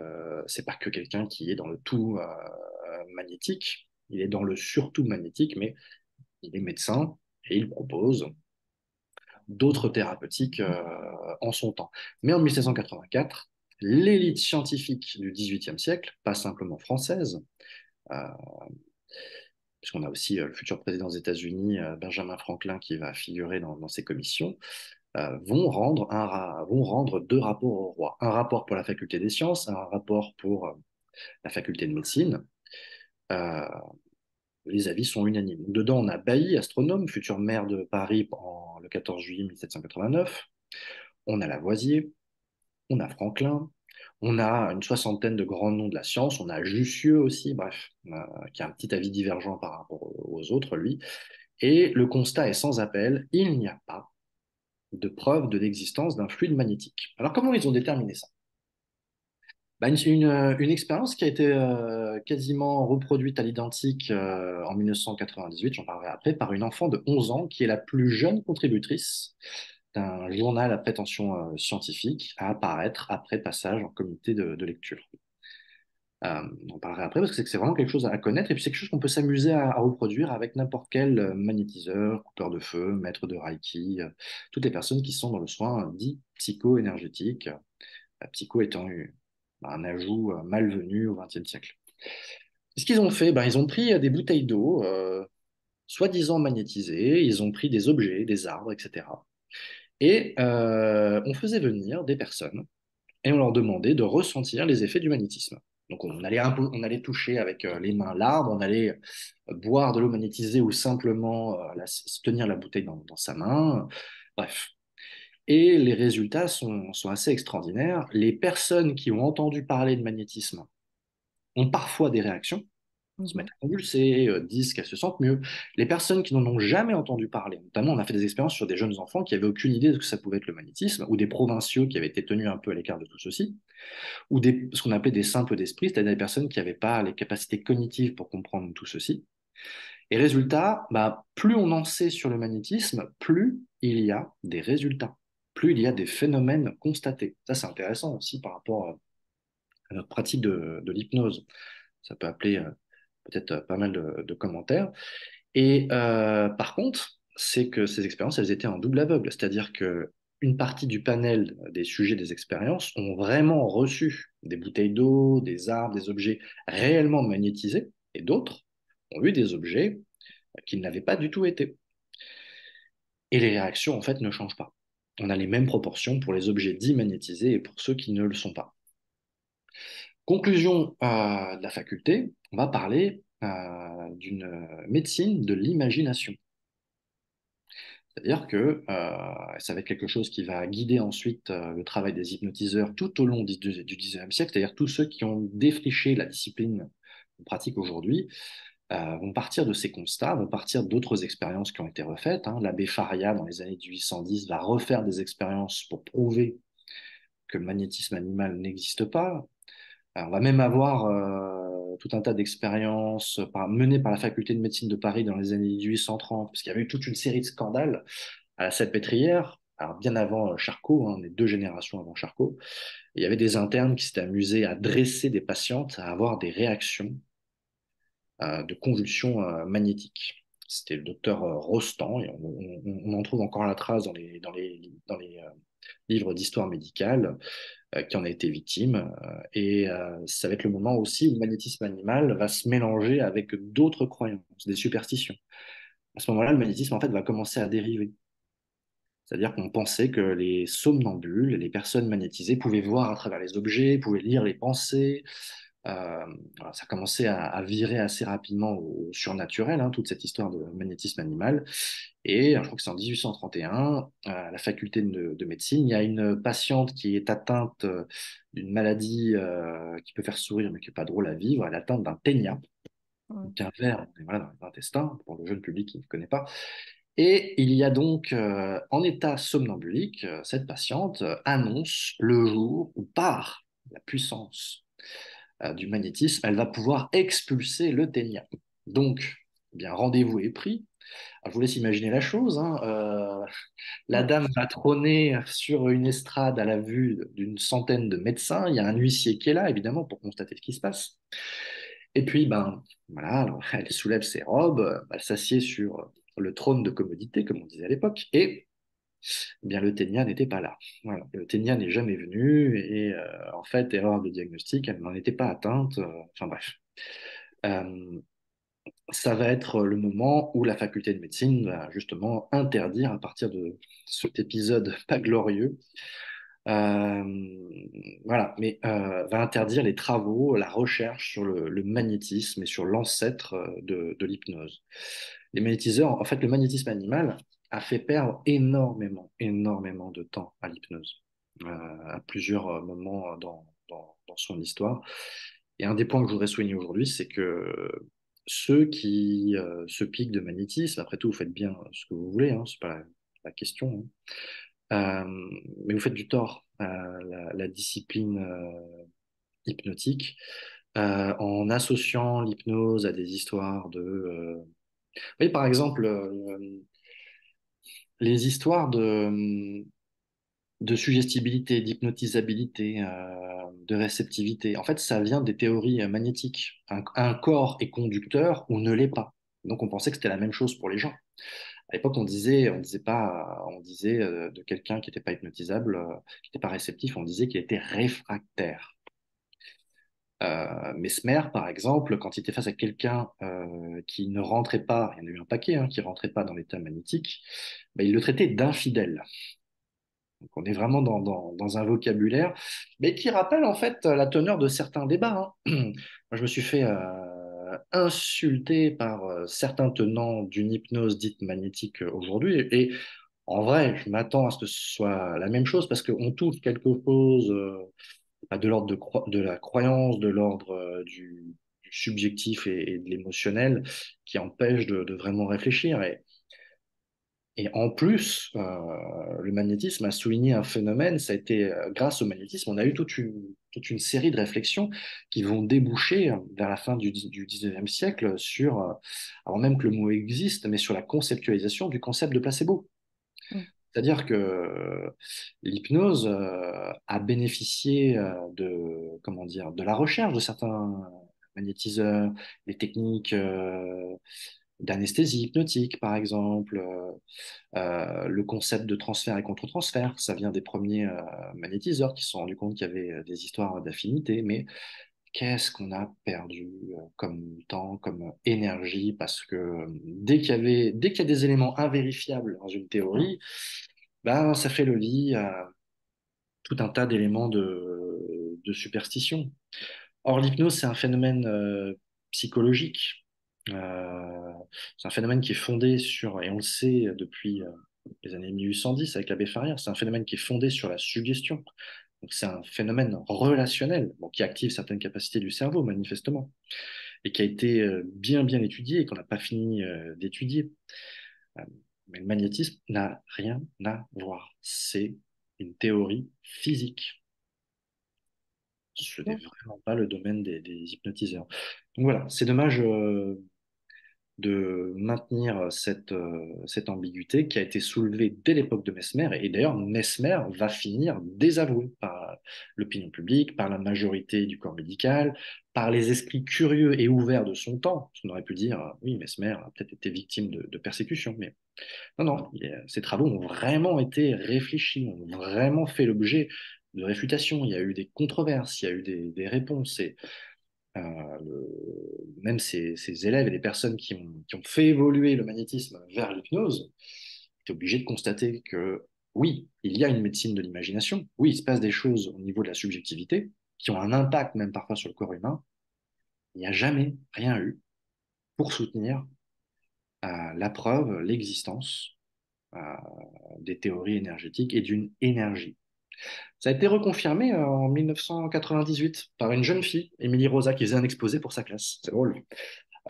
pas que quelqu'un qui est dans le tout magnétique, il est dans le surtout magnétique, mais il est médecin et il propose d'autres thérapeutiques en son temps. Mais en 1784, l'élite scientifique du XVIIIe siècle, pas simplement française, euh, puisqu'on a aussi le futur président des États-Unis, Benjamin Franklin, qui va figurer dans ces commissions, vont rendre deux rapports au roi. Un rapport pour la faculté des sciences, un rapport pour la faculté de médecine. Euh, les avis sont unanimes. Dedans, on a Bailly, astronome, futur maire de Paris le 14 juillet 1789. On a Lavoisier, on a Franklin, on a une soixantaine de grands noms de la science, on a Jussieu aussi, bref, qui a un petit avis divergent par rapport aux autres, lui. Et le constat est sans appel, il n'y a pas de preuve de l'existence d'un fluide magnétique. Alors comment ils ont déterminé ça? Bah, une expérience qui a été quasiment reproduite à l'identique en 1998, j'en parlerai après, par une enfant de 11 ans qui est la plus jeune contributrice d'un journal à prétention scientifique à apparaître après passage en comité de lecture. On en parlera après parce que c'est vraiment quelque chose à connaître et puis c'est quelque chose qu'on peut s'amuser à reproduire avec n'importe quel magnétiseur, coupeur de feu, maître de Reiki, toutes les personnes qui sont dans le soin dit psycho-énergétique, psycho étant un ajout malvenu au XXe siècle. Ce qu'ils ont fait, ben, ils ont pris des bouteilles d'eau, soi-disant magnétisées, ils ont pris des objets, des arbres, etc. Et on faisait venir des personnes et on leur demandait de ressentir les effets du magnétisme. Donc on allait toucher avec les mains l'arbre, on allait boire de l'eau magnétisée ou simplement tenir la bouteille dans sa main. Bref. Et les résultats sont assez extraordinaires. Les personnes qui ont entendu parler de magnétisme ont parfois des réactions, se mettent Mhm. à convulser, disent qu'elles se sentent mieux. Les personnes qui n'en ont jamais entendu parler, notamment on a fait des expériences sur des jeunes enfants qui n'avaient aucune idée de ce que ça pouvait être le magnétisme, ou des provinciaux qui avaient été tenus un peu à l'écart de tout ceci, ou ce qu'on appelait des simples d'esprit, c'est-à-dire des personnes qui n'avaient pas les capacités cognitives pour comprendre tout ceci. Et résultat, bah, plus on en sait sur le magnétisme, plus il y a des résultats, plus il y a des phénomènes constatés. Ça, c'est intéressant aussi par rapport à notre pratique de l'hypnose. Ça peut appeler peut-être pas mal de commentaires. Et par contre, c'est que ces expériences, elles étaient en double aveugle, c'est-à-dire que une partie du panel des sujets des expériences ont vraiment reçu des bouteilles d'eau, des arbres, des objets réellement magnétisés, et d'autres ont eu des objets qui ne l'avaient pas du tout été. Et les réactions, en fait, ne changent pas. On a les mêmes proportions pour les objets dits magnétisés et pour ceux qui ne le sont pas. Conclusion de la faculté, on va parler d'une médecine de l'imagination. C'est-à-dire que ça va être quelque chose qui va guider ensuite le travail des hypnotiseurs tout au long du XIXe siècle, c'est-à-dire tous ceux qui ont défriché la discipline qu'on pratique aujourd'hui vont partir de ces constats, vont partir d'autres expériences qui ont été refaites. Hein. L'abbé Faria, dans les années 1810, va refaire des expériences pour prouver que le magnétisme animal n'existe pas. Alors, on va même avoir tout un tas d'expériences menées par la faculté de médecine de Paris dans les années 1830, parce qu'il y avait eu toute une série de scandales à la Salpêtrière, alors bien avant Charcot, hein, on est 2 générations avant Charcot. Et il y avait des internes qui s'étaient amusés à dresser des patientes à avoir des réactions de convulsions magnétiques. C'était le docteur Rostand, et on en trouve encore la trace dans les livres d'histoire médicale, qui en a été victime. Et ça va être le moment aussi où le magnétisme animal va se mélanger avec d'autres croyances, des superstitions. À ce moment-là, le magnétisme en fait va commencer à dériver. C'est-à-dire qu'on pensait que les somnambules, les personnes magnétisées, pouvaient voir à travers les objets, pouvaient lire les pensées. Voilà, ça commençait à virer assez rapidement au surnaturel, hein, toute cette histoire de magnétisme animal. Et je crois que c'est en 1831, à la faculté de médecine, il y a une patiente qui est atteinte d'une maladie qui peut faire sourire, mais qui n'est pas drôle à vivre. Elle est atteinte d'un ténia, Mm. donc un ver voilà, dans les intestins, pour le jeune public qui ne connaît pas. Et il y a donc, en état somnambulique, cette patiente annonce le jour où, par la puissance du magnétisme, elle va pouvoir expulser le ténia. Donc, eh bien, rendez-vous est pris. Alors, je vous laisse imaginer la chose, hein. La Ouais. dame va trôner sur une estrade à la vue d'une centaine de médecins. Il y a un huissier qui est là, évidemment, pour constater ce qui se passe. Et puis, ben, voilà, alors, elle soulève ses robes, elle s'assied sur le trône de commodité, comme on disait à l'époque, et eh bien, le ténia n'était pas là. Voilà. Le ténia n'est jamais venu, et en fait, erreur de diagnostic, elle n'en était pas atteinte. Enfin bref. Euh, Ça va être le moment où la faculté de médecine va justement interdire, à partir de cet épisode pas glorieux, euh, voilà, mais va interdire les travaux, la recherche sur le magnétisme et sur l'ancêtre de l'hypnose. Les magnétiseurs, en fait, le magnétisme animal a fait perdre énormément, énormément de temps à l'hypnose, à plusieurs moments dans son histoire. Et un des points que je voudrais souligner aujourd'hui, c'est que ceux qui se piquent de magnétisme, après tout, vous faites bien ce que vous voulez, hein, c'est pas la question, hein. Mais vous faites du tort à la discipline hypnotique en associant l'hypnose à des histoires de... Oui, par exemple, les histoires de suggestibilité, d'hypnotisabilité, de réceptivité. En fait, ça vient des théories magnétiques. Un corps est conducteur ou ne l'est pas. Donc, on pensait que c'était la même chose pour les gens. À l'époque, on disait pas, on disait de quelqu'un qui n'était pas hypnotisable, qui n'était pas réceptif, on disait qu'il était réfractaire. Mesmer, par exemple, quand il était face à quelqu'un qui ne rentrait pas, il y en a eu un paquet, hein, qui rentrait pas dans l'état magnétique, ben, il le traitait d'infidèle. Donc on est vraiment dans un vocabulaire, mais qui rappelle en fait la teneur de certains débats, hein. Moi, je me suis fait insulter par certains tenants d'une hypnose dite magnétique aujourd'hui, et en vrai, je m'attends à ce que ce soit la même chose parce qu'on touche quelque chose de l'ordre de la croyance, de l'ordre du subjectif et de l'émotionnel qui empêche de vraiment réfléchir. Et en plus, le magnétisme a souligné un phénomène, ça a été grâce au magnétisme, on a eu toute une série de réflexions qui vont déboucher vers la fin du 19e siècle sur, avant même que le mot existe, mais sur la conceptualisation du concept de placebo. Mm. C'est-à-dire que l'hypnose a bénéficié comment dire, de la recherche de certains magnétiseurs, des techniques d'anesthésie hypnotique, par exemple, le concept de transfert et contre-transfert. Ça vient des premiers magnétiseurs qui se sont rendus compte qu'il y avait des histoires d'affinité, mais qu'est-ce qu'on a perdu comme temps, comme énergie, parce que dès qu'il y a des éléments invérifiables dans une théorie, ben, ça fait le lit à tout un tas d'éléments de superstition. Or, l'hypnose, c'est un phénomène psychologique. Euh, c'est un phénomène qui est fondé sur, et on le sait depuis les années 1810 avec l'abbé Faria, c'est un phénomène qui est fondé sur la suggestion. Donc, c'est un phénomène relationnel, bon, qui active certaines capacités du cerveau, manifestement, et qui a été bien, bien étudié et qu'on n'a pas fini d'étudier. Euh, mais le magnétisme n'a rien à voir. C'est une théorie physique. Ce n'est vraiment pas le domaine des hypnotiseurs. Donc voilà, c'est dommage de maintenir cette ambiguïté qui a été soulevée dès l'époque de Mesmer. Et d'ailleurs, Mesmer va finir désavoué par l'opinion publique, par la majorité du corps médical, par les esprits curieux et ouverts de son temps. On aurait pu dire, oui, Mesmer a peut-être été victime de persécutions, mais non, non, ces travaux ont vraiment été réfléchis, ont vraiment fait l'objet de réfutations. Il y a eu des controverses, il y a eu des réponses. Et même ces élèves et les personnes qui ont fait évoluer le magnétisme vers l'hypnose étaient obligés de constater que oui, il y a une médecine de l'imagination, oui, il se passe des choses au niveau de la subjectivité qui ont un impact même parfois sur le corps humain. Il n'y a jamais rien eu pour soutenir la preuve, l'existence euh, des théories énergétiques et d'une énergie. Ça a été reconfirmé en 1998 par une jeune fille, Émilie Rosa, qui faisait un exposé pour sa classe. C'est drôle.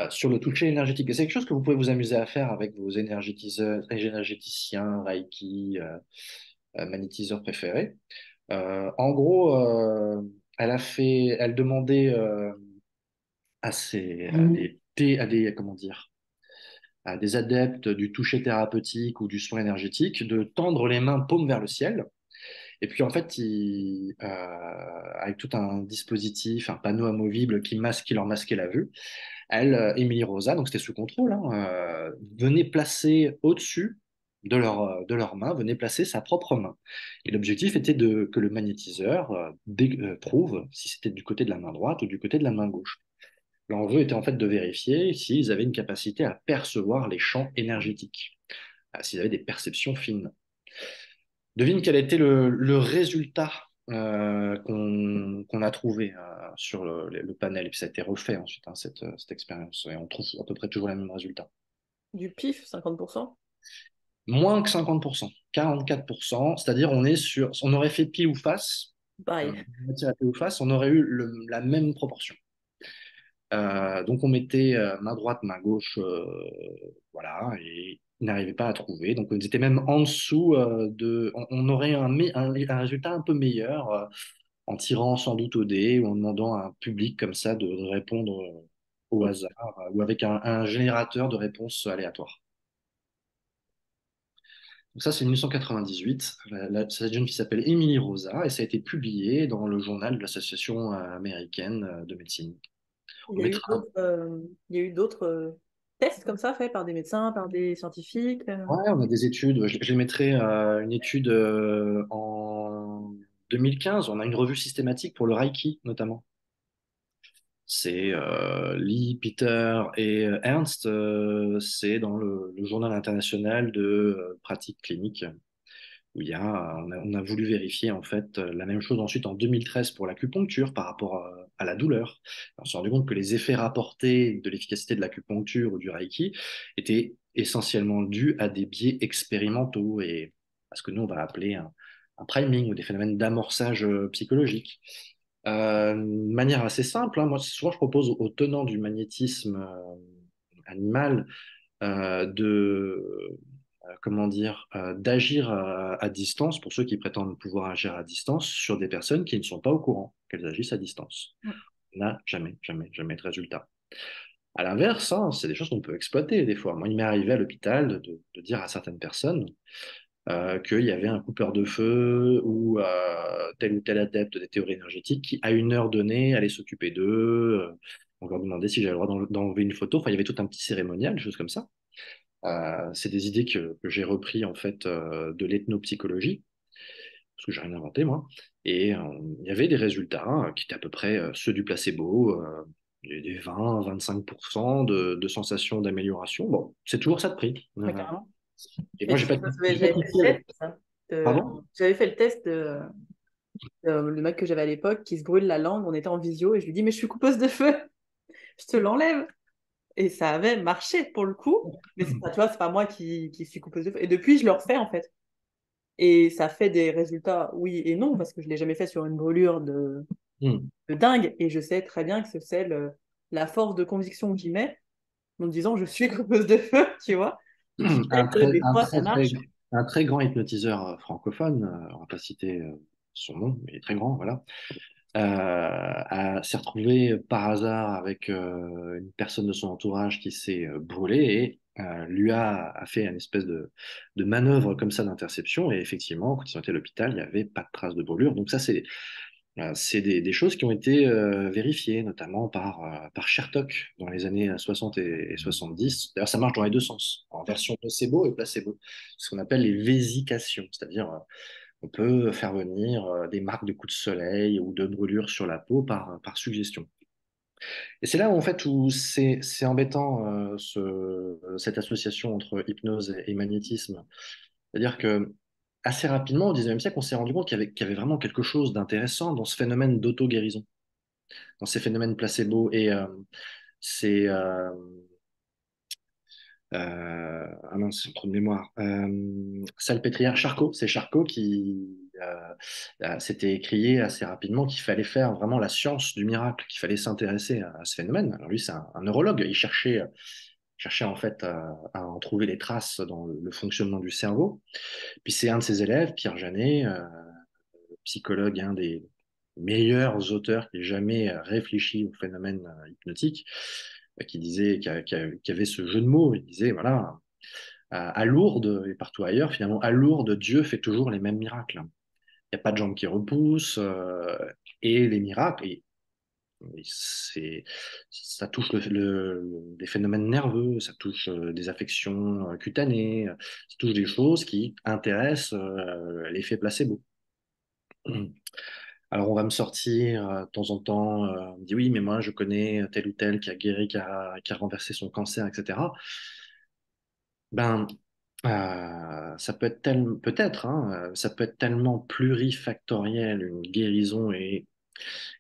Sur le toucher énergétique. Et c'est quelque chose que vous pouvez vous amuser à faire avec vos énergétiseurs, énergéticiens, Reiki, magnétiseurs préférés. En gros, elle demandait comment dire, à des adeptes du toucher thérapeutique ou du soin énergétique de tendre les mains paumes vers le ciel. Et puis en fait, avec tout un dispositif, un panneau amovible qui leur masquait la vue, elle, Émilie Rosa, donc c'était sous contrôle, hein, venait placer au-dessus de leur main, venait placer sa propre main. Et l'objectif était que le magnétiseur prouve si c'était du côté de la main droite ou du côté de la main gauche. L'enjeu était en fait de vérifier s'ils avaient une capacité à percevoir les champs énergétiques, s'ils avaient des perceptions fines. Devine quel a été le résultat qu'on a trouvé sur le panel, et puis ça a été refait ensuite, hein, cette expérience, et on trouve à peu près toujours les mêmes résultats. Du pif, 50%. Moins que 50%, 44%, c'est-à-dire on aurait fait pile ou face, Pareil. on a tiré pile ou face, on aurait eu la même proportion. Donc on mettait main droite, main gauche, voilà, et ils n'arrivaient pas à trouver. Donc ils étaient même en dessous on aurait un résultat un peu meilleur en tirant sans doute au dé ou en demandant à un public comme ça de répondre au hasard ou avec un générateur de réponses aléatoires. Donc ça, c'est 1998. Cette jeune fille s'appelle Emily Rosa et ça a été publié dans le journal de l'Association américaine de médecine. Il On y a eu mettra. d'autres tests comme ça faits par des médecins, par des scientifiques. Ouais, on a des études. Je les mettrai une étude en 2015. On a une revue systématique pour le Reiki, notamment. C'est Lee, Peter et Ernst. C'est dans le journal international de pratique clinique où on a voulu vérifier en fait la même chose ensuite en 2013 pour l'acupuncture par rapport à la douleur. On s'est rendu compte que les effets rapportés de l'efficacité de l'acupuncture ou du Reiki étaient essentiellement dus à des biais expérimentaux et à ce que nous on va appeler un priming ou des phénomènes d'amorçage psychologique. De manière assez simple, hein, moi souvent je propose aux tenants du magnétisme animal comment dire, d'agir à distance pour ceux qui prétendent pouvoir agir à distance sur des personnes qui ne sont pas au courant qu'elles agissent à distance. Mm. On n'a jamais, jamais, jamais de résultat. À l'inverse, hein, c'est des choses qu'on peut exploiter des fois. Moi, il m'est arrivé à l'hôpital de dire à certaines personnes qu'il y avait un coupeur de feu ou tel adepte des théories énergétiques qui, à une heure donnée, allait s'occuper d'eux. On leur demandait si j'avais le droit d'enlever une photo. Enfin, il y avait tout un petit cérémonial, des choses comme ça. C'est des idées que j'ai repris en fait de l'ethnopsychologie, parce que j'ai rien inventé moi. Et il y avait des résultats qui étaient à peu près ceux du placebo, des 20-25% de sensations d'amélioration. Bon, c'est toujours ça de prix. Ouais, carrément. Et Et moi, tu sais, j'ai pas j'avais fait quitté le avec. test, ça. Pardon? J'avais fait le test le mec que j'avais à l'époque qui se brûle la langue. On était en visio et je lui dis, mais je suis coupeuse de feu, je te l'enlève. Et ça avait marché pour le coup. Mais c'est pas, tu vois, c'est pas moi qui suis coupeuse de feu. Et depuis, je le refais en fait. Et ça fait des résultats, oui et non, parce que je l'ai jamais fait sur une brûlure Hmm. de dingue. Et je sais très bien que c'est la force de conviction que j'y mets en me disant je suis coupeuse de feu, tu vois. Qui fait Un que très, des fois ça marche. un très grand hypnotiseur francophone, on va pas citer son nom, mais il est très grand, voilà, s'est retrouvé par hasard avec une personne de son entourage qui s'est brûlée et lui a fait une espèce de manœuvre comme ça d'interception. Et effectivement, quand ils ont été à l'hôpital, il n'y avait pas de traces de brûlure. Donc ça, c'est des choses qui ont été vérifiées, notamment par Sherlock dans les années 60 et 70. D'ailleurs, ça marche dans les deux sens, en version nocebo et placebo, ce qu'on appelle les vésications, c'est-à-dire on peut faire venir des marques de coups de soleil ou de brûlures sur la peau par suggestion. Et c'est là où, en fait, où c'est embêtant, cette association entre hypnose et magnétisme. C'est-à-dire que assez rapidement, au XIXe siècle, on s'est rendu compte qu'il y avait vraiment quelque chose d'intéressant dans ce phénomène d'auto-guérison, dans ces phénomènes placebo. Et c'est ah non, c'est un trou de mémoire. Salpêtrière, Charcot, c'est Charcot qui s'était écrié assez rapidement qu'il fallait faire vraiment la science du miracle, qu'il fallait s'intéresser à ce phénomène. Alors lui, c'est un neurologue, il cherchait en fait à en trouver les traces dans le fonctionnement du cerveau. Puis c'est un de ses élèves, Pierre Janet, psychologue, un des meilleurs auteurs qui ait jamais réfléchi au phénomène hypnotique, qui disait, qui avait ce jeu de mots, il disait, voilà, à Lourdes et partout ailleurs, finalement, à Lourdes, Dieu fait toujours les mêmes miracles. Il n'y a pas de jambes qui repoussent, et les miracles, ça touche des phénomènes nerveux, ça touche des affections cutanées, ça touche des choses qui intéressent l'effet placebo. Alors on va me sortir de temps en temps, on me dit oui, mais moi je connais tel ou tel qui a guéri, qui a renversé son cancer, etc. Ben, ça peut être peut-être, hein, ça peut être tellement plurifactoriel, une guérison. Et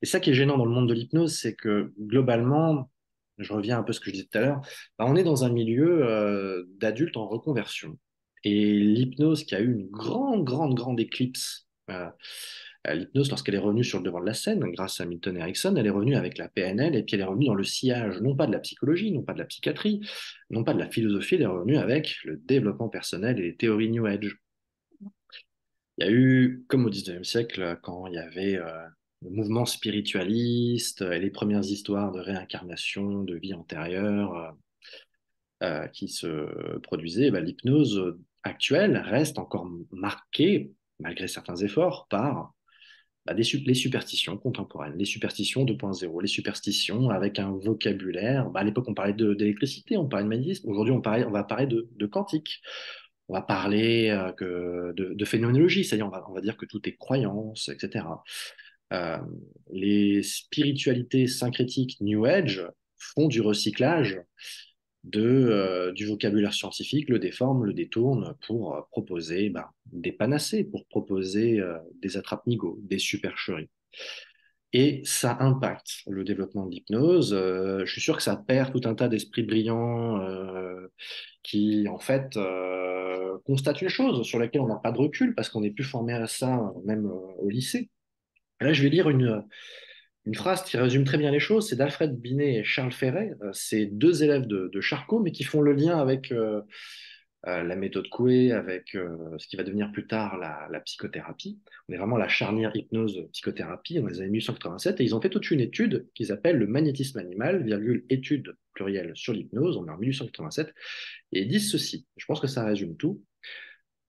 ça qui est gênant dans le monde de l'hypnose, c'est que globalement, je reviens un peu à ce que je disais tout à l'heure, ben, on est dans un milieu d'adultes en reconversion. Et l'hypnose qui a eu une grande, grande, grande éclipse, l'hypnose, lorsqu'elle est revenue sur le devant de la scène, grâce à Milton Erickson, elle est revenue avec la PNL et puis elle est revenue dans le sillage, non pas de la psychologie, non pas de la psychiatrie, non pas de la philosophie, elle est revenue avec le développement personnel et les théories New Age. Il y a eu, comme au XIXe siècle, quand il y avait le mouvement spiritualiste et les premières histoires de réincarnation, de vie antérieure qui se produisaient, ben, l'hypnose actuelle reste encore marquée, malgré certains efforts, par bah, les superstitions contemporaines, les superstitions 2.0, les superstitions avec un vocabulaire. Bah, à l'époque, on parlait d'électricité, on parlait de magnétisme. Aujourd'hui, on va parler de quantique. On va parler de phénoménologie, c'est-à-dire on va dire que tout est croyance, etc. Euh, les spiritualités syncrétiques New Age font du recyclage du vocabulaire scientifique, le déforment, le détournent pour proposer des panacées, pour proposer des attrape-niveaux, des supercheries. Et ça impacte le développement de l'hypnose. Je suis sûr que ça perd tout un tas d'esprits brillants qui, en fait, constatent une chose sur laquelle on n'a pas de recul parce qu'on n'est plus formé à ça, même au lycée. Et là, je vais lire une phrase qui résume très bien les choses. C'est d'Alfred Binet et Charles Ferret. C'est deux élèves de Charcot, mais qui font le lien avec la méthode Coué, avec ce qui va devenir plus tard la psychothérapie. On est vraiment à la charnière hypnose-psychothérapie dans les années 1887 et ils ont fait toute une étude qu'ils appellent le magnétisme animal, virgule, étude plurielle sur l'hypnose, on est en 1887, et ils disent ceci, je pense que ça résume tout.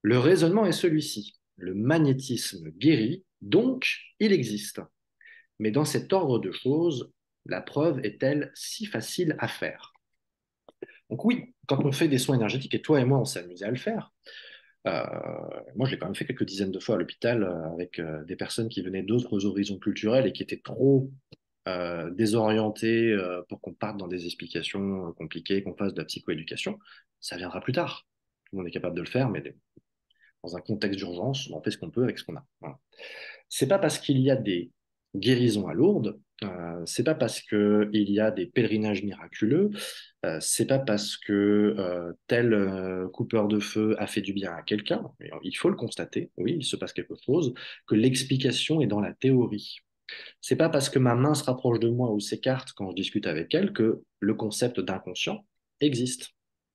Le raisonnement est celui-ci, le magnétisme guérit, donc il existe. Mais dans cet ordre de choses, la preuve est-elle si facile à faire? Donc oui, quand on fait des soins énergétiques, et toi et moi, on s'est amusé à le faire, euh, moi, je l'ai quand même fait quelques dizaines de fois à l'hôpital avec des personnes qui venaient d'autres horizons culturels et qui étaient trop désorientées pour qu'on parte dans des explications compliquées, qu'on fasse de la psychoéducation. Ça viendra plus tard. Tout le monde est capable de le faire, mais dans un contexte d'urgence, on fait ce qu'on peut avec ce qu'on a. Voilà. C'est pas parce qu'il y a des guérisons à Lourdes, c'est pas parce qu'il y a des pèlerinages miraculeux, c'est pas parce que tel coupeur de feu a fait du bien à quelqu'un, il faut le constater, oui, il se passe quelque chose, que l'explication est dans la théorie. C'est pas parce que ma main se rapproche de moi ou s'écarte quand je discute avec elle que le concept d'inconscient existe.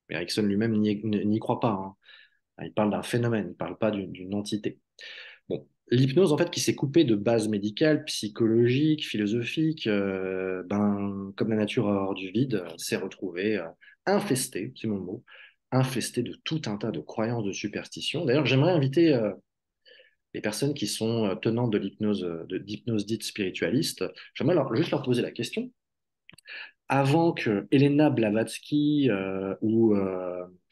Erickson lui-même n'y croit pas, hein. Il parle d'un phénomène, il ne parle pas d'une entité. Bon, l'hypnose, en fait, qui s'est coupée de bases médicales, psychologiques, philosophiques, comme la nature hors du vide, s'est retrouvée infestée, c'est mon mot, infestée de tout un tas de croyances, de superstitions. D'ailleurs, j'aimerais inviter les personnes qui sont tenantes de l'hypnose, d'hypnose dite spiritualiste, j'aimerais juste leur poser la question. Avant que Elena Blavatsky ou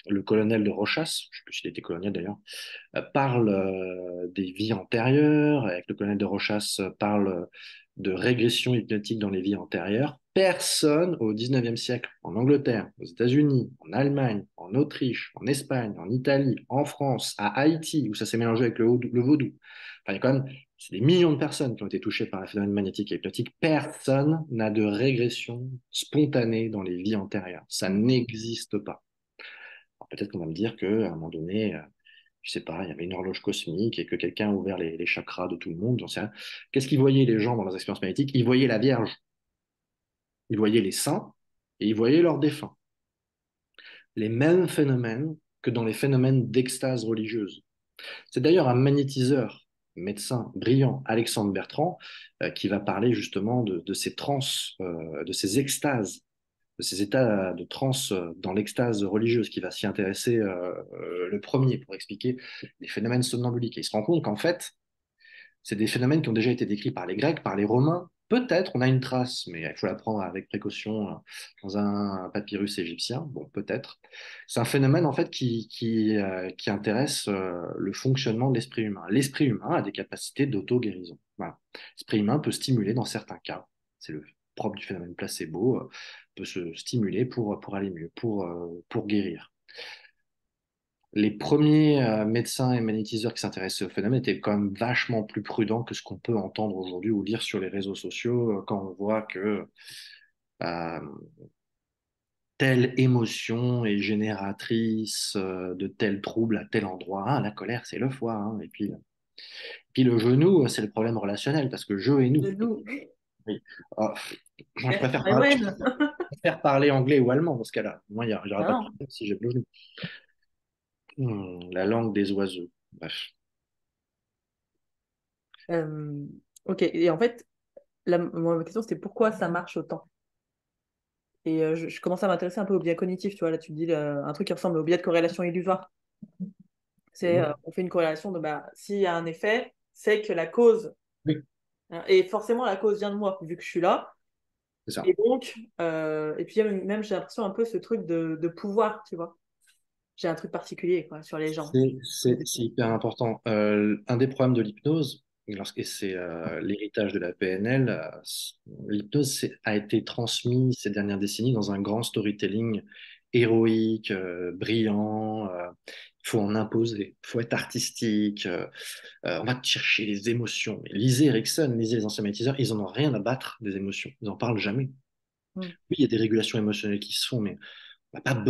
le colonel de Rochas, je ne sais plus s'il était colonel d'ailleurs, parle des vies antérieures, avec le colonel de Rochas parle de régression hypnotique dans les vies antérieures. Personne au 19e siècle, en Angleterre, aux États-Unis, en Allemagne, en Autriche, en Espagne, en Italie, en France, à Haïti, où ça s'est mélangé avec le vaudou. Enfin, il y a quand même c'est des millions de personnes qui ont été touchées par un phénomène magnétique et hypnotique. Personne n'a de régression spontanée dans les vies antérieures. Ça n'existe pas. Alors, peut-être qu'on va me dire qu'à un moment donné, je sais pas, il y avait une horloge cosmique et que quelqu'un a ouvert les chakras de tout le monde, j'en sais rien. Qu'est-ce qu'ils voyaient les gens dans leurs expériences magnétiques? Ils voyaient la Vierge, ils voyaient les saints et ils voyaient leurs défunts. Les mêmes phénomènes que dans les phénomènes d'extase religieuse. C'est d'ailleurs un magnétiseur, médecin brillant, Alexandre Bertrand, qui va parler justement de ces trans, de ces extases, de ces états de transe dans l'extase religieuse, qui va s'y intéresser le premier pour expliquer les phénomènes somnambuliques. Et il se rend compte qu'en fait, c'est des phénomènes qui ont déjà été décrits par les Grecs, par les Romains. Peut-être, on a une trace, mais il faut la prendre avec précaution dans un papyrus égyptien. Bon, peut-être. C'est un phénomène en fait qui intéresse le fonctionnement de l'esprit humain. L'esprit humain a des capacités d'auto-guérison. Voilà. L'esprit humain peut stimuler dans certains cas. C'est le propre du phénomène placebo, peut se stimuler pour aller mieux, pour guérir. Les premiers médecins et magnétiseurs qui s'intéressaient au phénomène étaient quand même vachement plus prudents que ce qu'on peut entendre aujourd'hui ou lire sur les réseaux sociaux quand on voit que euh, telle émotion est génératrice de tel trouble à tel endroit. Ah, la colère, c'est le foie, hein. Et puis le genou, c'est le problème relationnel parce que je et nous. De nous. Oui. Ah, moi, je Erwan. préfère parler anglais ou allemand dans ce cas-là. Moi, il n'y aura Ah pas de non. problème si j'ai le genou. La langue des oiseaux. Bref. Euh, ok, et en fait, ma question c'était pourquoi ça marche autant? Et je commence à m'intéresser un peu au biais cognitif, tu vois, là tu me dis un truc qui ressemble au biais de corrélation illusoire. C'est, Mhm. on fait une corrélation de, bah, s'il y a un effet, c'est que la cause, Oui, hein, et forcément la cause vient de moi, vu que je suis là. c'est ça. Et donc, et puis même j'ai l'impression un peu ce truc de pouvoir, tu vois. J'ai un truc particulier, quoi, sur les gens. C'est hyper important. Un des problèmes de l'hypnose, et c'est l'héritage de la PNL, l'hypnose a été transmise ces dernières décennies dans un grand storytelling héroïque, brillant. Il faut en imposer, il faut être artistique. On va chercher les émotions. Mais lisez Erickson, lisez les anciens magnétiseurs, ils en ont rien à battre des émotions. Ils en parlent jamais. Mm. Oui, il y a des régulations émotionnelles qui se font, mais on n'a pas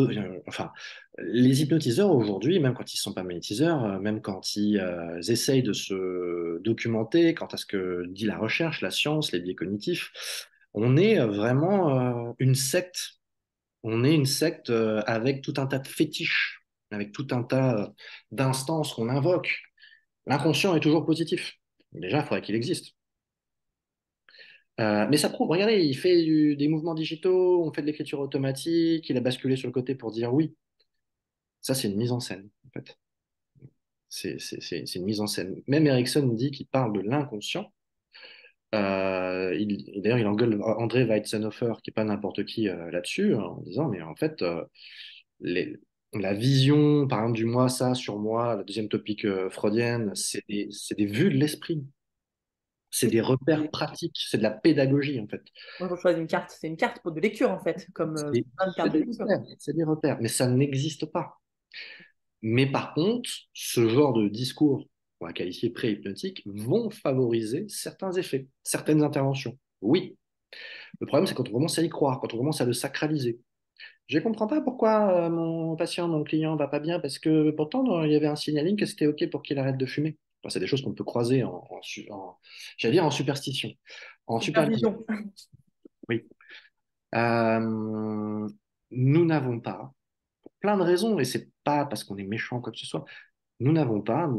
enfin, les hypnotiseurs aujourd'hui, même quand ils ne sont pas magnétiseurs, même quand ils essayent de se documenter quant à ce que dit la recherche, la science, les biais cognitifs, on est vraiment une secte. On est une secte avec tout un tas de fétiches, avec tout un tas d'instances qu'on invoque. L'inconscient est toujours positif. Déjà, il faudrait qu'il existe. Mais ça prouve, regardez, il fait des mouvements digitaux, on fait de l'écriture automatique, il a basculé sur le côté pour dire oui. Ça, c'est une mise en scène, en fait. C'est une mise en scène. Même Erickson dit qu'il parle de l'inconscient. D'ailleurs, il engueule André Weitzenhofer, qui n'est pas n'importe qui là-dessus, en disant, mais en fait, les- la vision, par exemple, du moi, ça, sur moi, la deuxième topique freudienne, c'est des vues de l'esprit. C'est des repères pratiques, c'est de la pédagogie, en fait. Moi, quand je choisis une carte, c'est une carte pour de lecture, en fait, comme plein de C'est cartes de des lecture. repères, c'est des repères, mais ça n'existe pas. Mais par contre, ce genre de discours, on va qualifier pré-hypnotique, vont favoriser certains effets, certaines interventions. Oui. Le problème, c'est quand on commence à y croire, quand on commence à le sacraliser. Je ne comprends pas pourquoi mon patient, mon client va pas bien, parce que pourtant, il y avait un signaling que c'était OK pour qu'il arrête de fumer. Enfin, c'est des choses qu'on peut croiser j'allais dire en superstition. En supervision, Supervision. oui. Euh, nous n'avons pas, pour plein de raisons, et c'est pas parce qu'on est méchant, quoi que ce soit, nous n'avons pas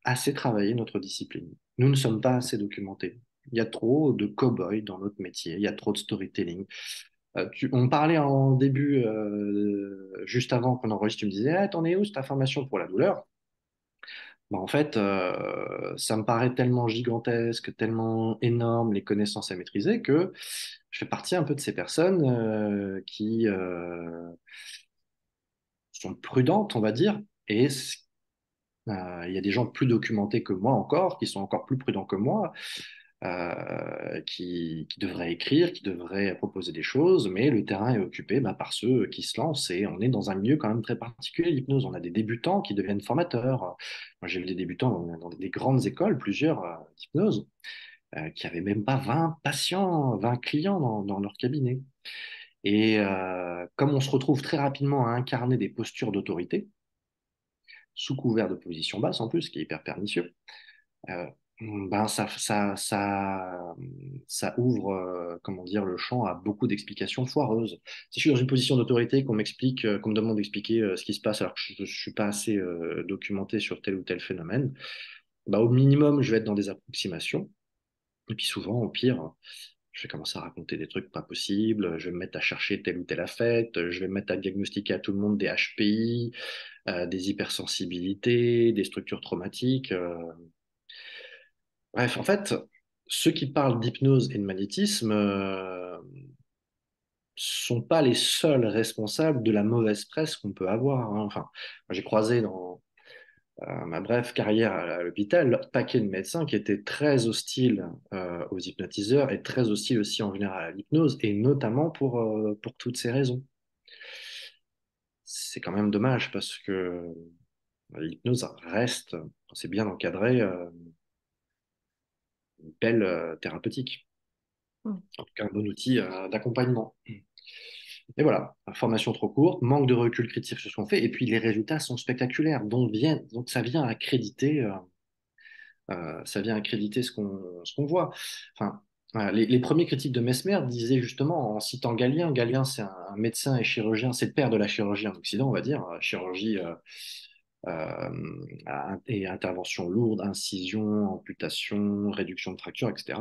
assez travaillé notre discipline. nous ne sommes pas assez documentés. Il y a trop de cow-boys dans notre métier, il y a trop de storytelling. On parlait en début, juste avant qu'on enregistre, tu me disais, ah, t'en es où cette information pour la douleur? Bah, en fait, ça me paraît tellement gigantesque, tellement énorme, les connaissances à maîtriser, que je fais partie un peu de ces personnes qui sont prudentes, on va dire, et il y a des gens plus documentés que moi encore, qui sont encore plus prudents que moi, qui devraient écrire, qui devraient proposer des choses, mais le terrain est occupé bah, par ceux qui se lancent et on est dans un milieu quand même très particulier, l'hypnose. On a des débutants qui deviennent formateurs. Moi, j'ai vu des débutants dans des grandes écoles, plusieurs d'hypnose, qui avaient même pas 20 patients, 20 clients dans leur cabinet. Et comme on se retrouve très rapidement à incarner des postures d'autorité, sous couvert de position basse en plus, ce qui est hyper pernicieux, euh, ben ça ouvre, comment dire, le champ à beaucoup d'explications foireuses. Si je suis dans une position d'autorité, qu'on m'explique, qu'on me demande d'expliquer ce qui se passe alors que je ne suis pas assez documenté sur tel ou tel phénomène, bah, au minimum, je vais être dans des approximations. Et puis souvent, au pire, je vais commencer à raconter des trucs pas possibles, je vais me mettre à chercher tel ou tel affect, je vais me mettre à diagnostiquer à tout le monde des HPI, des hypersensibilités, des structures traumatiques. Bref, en fait, ceux qui parlent d'hypnose et de magnétisme sont pas les seuls responsables de la mauvaise presse qu'on peut avoir, hein. Enfin, moi, j'ai croisé dans ma brève carrière à l'hôpital un paquet de médecins qui étaient très hostiles aux hypnotiseurs et très hostiles aussi en général à l'hypnose, et notamment pour toutes ces raisons. C'est quand même dommage parce que l'hypnose reste, quand c'est bien encadré, une belle thérapeutique, Mm. en tout cas un bon outil d'accompagnement. Et voilà, formation trop courte, manque de recul critique sur ce qu'on fait, et puis les résultats sont spectaculaires, donc ça vient accréditer ce qu'on voit. Enfin, voilà, les premiers critiques de Mesmer disaient justement, en citant Galien, Galien c'est un médecin et chirurgien, c'est le père de la chirurgie en Occident, on va dire, chirurgie et intervention lourde, incision, amputation, réduction de fractures, etc.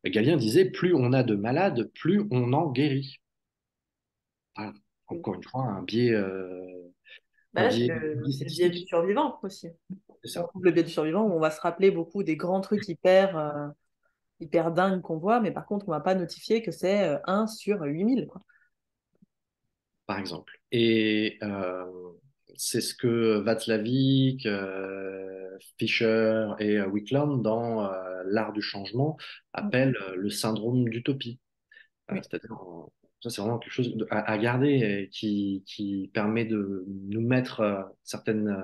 Galien disait, plus on a de malades, plus on en guérit. Voilà. Encore une fois, un Bah, biais, c'est le biais du statistique. survivant aussi. C'est On ça. trouve le biais du survivant où on va se rappeler beaucoup des grands trucs hyper dingues qu'on voit, mais par contre, on va pas notifier que c'est 1 sur 8000, quoi. Par exemple. Et c'est ce que Václavic, Fischer et Wickland, dans L'art du changement, Mm. appellent le syndrome d'utopie. Oui. C'est-à-dire, ça c'est vraiment quelque chose à garder et qui permet de nous mettre certaines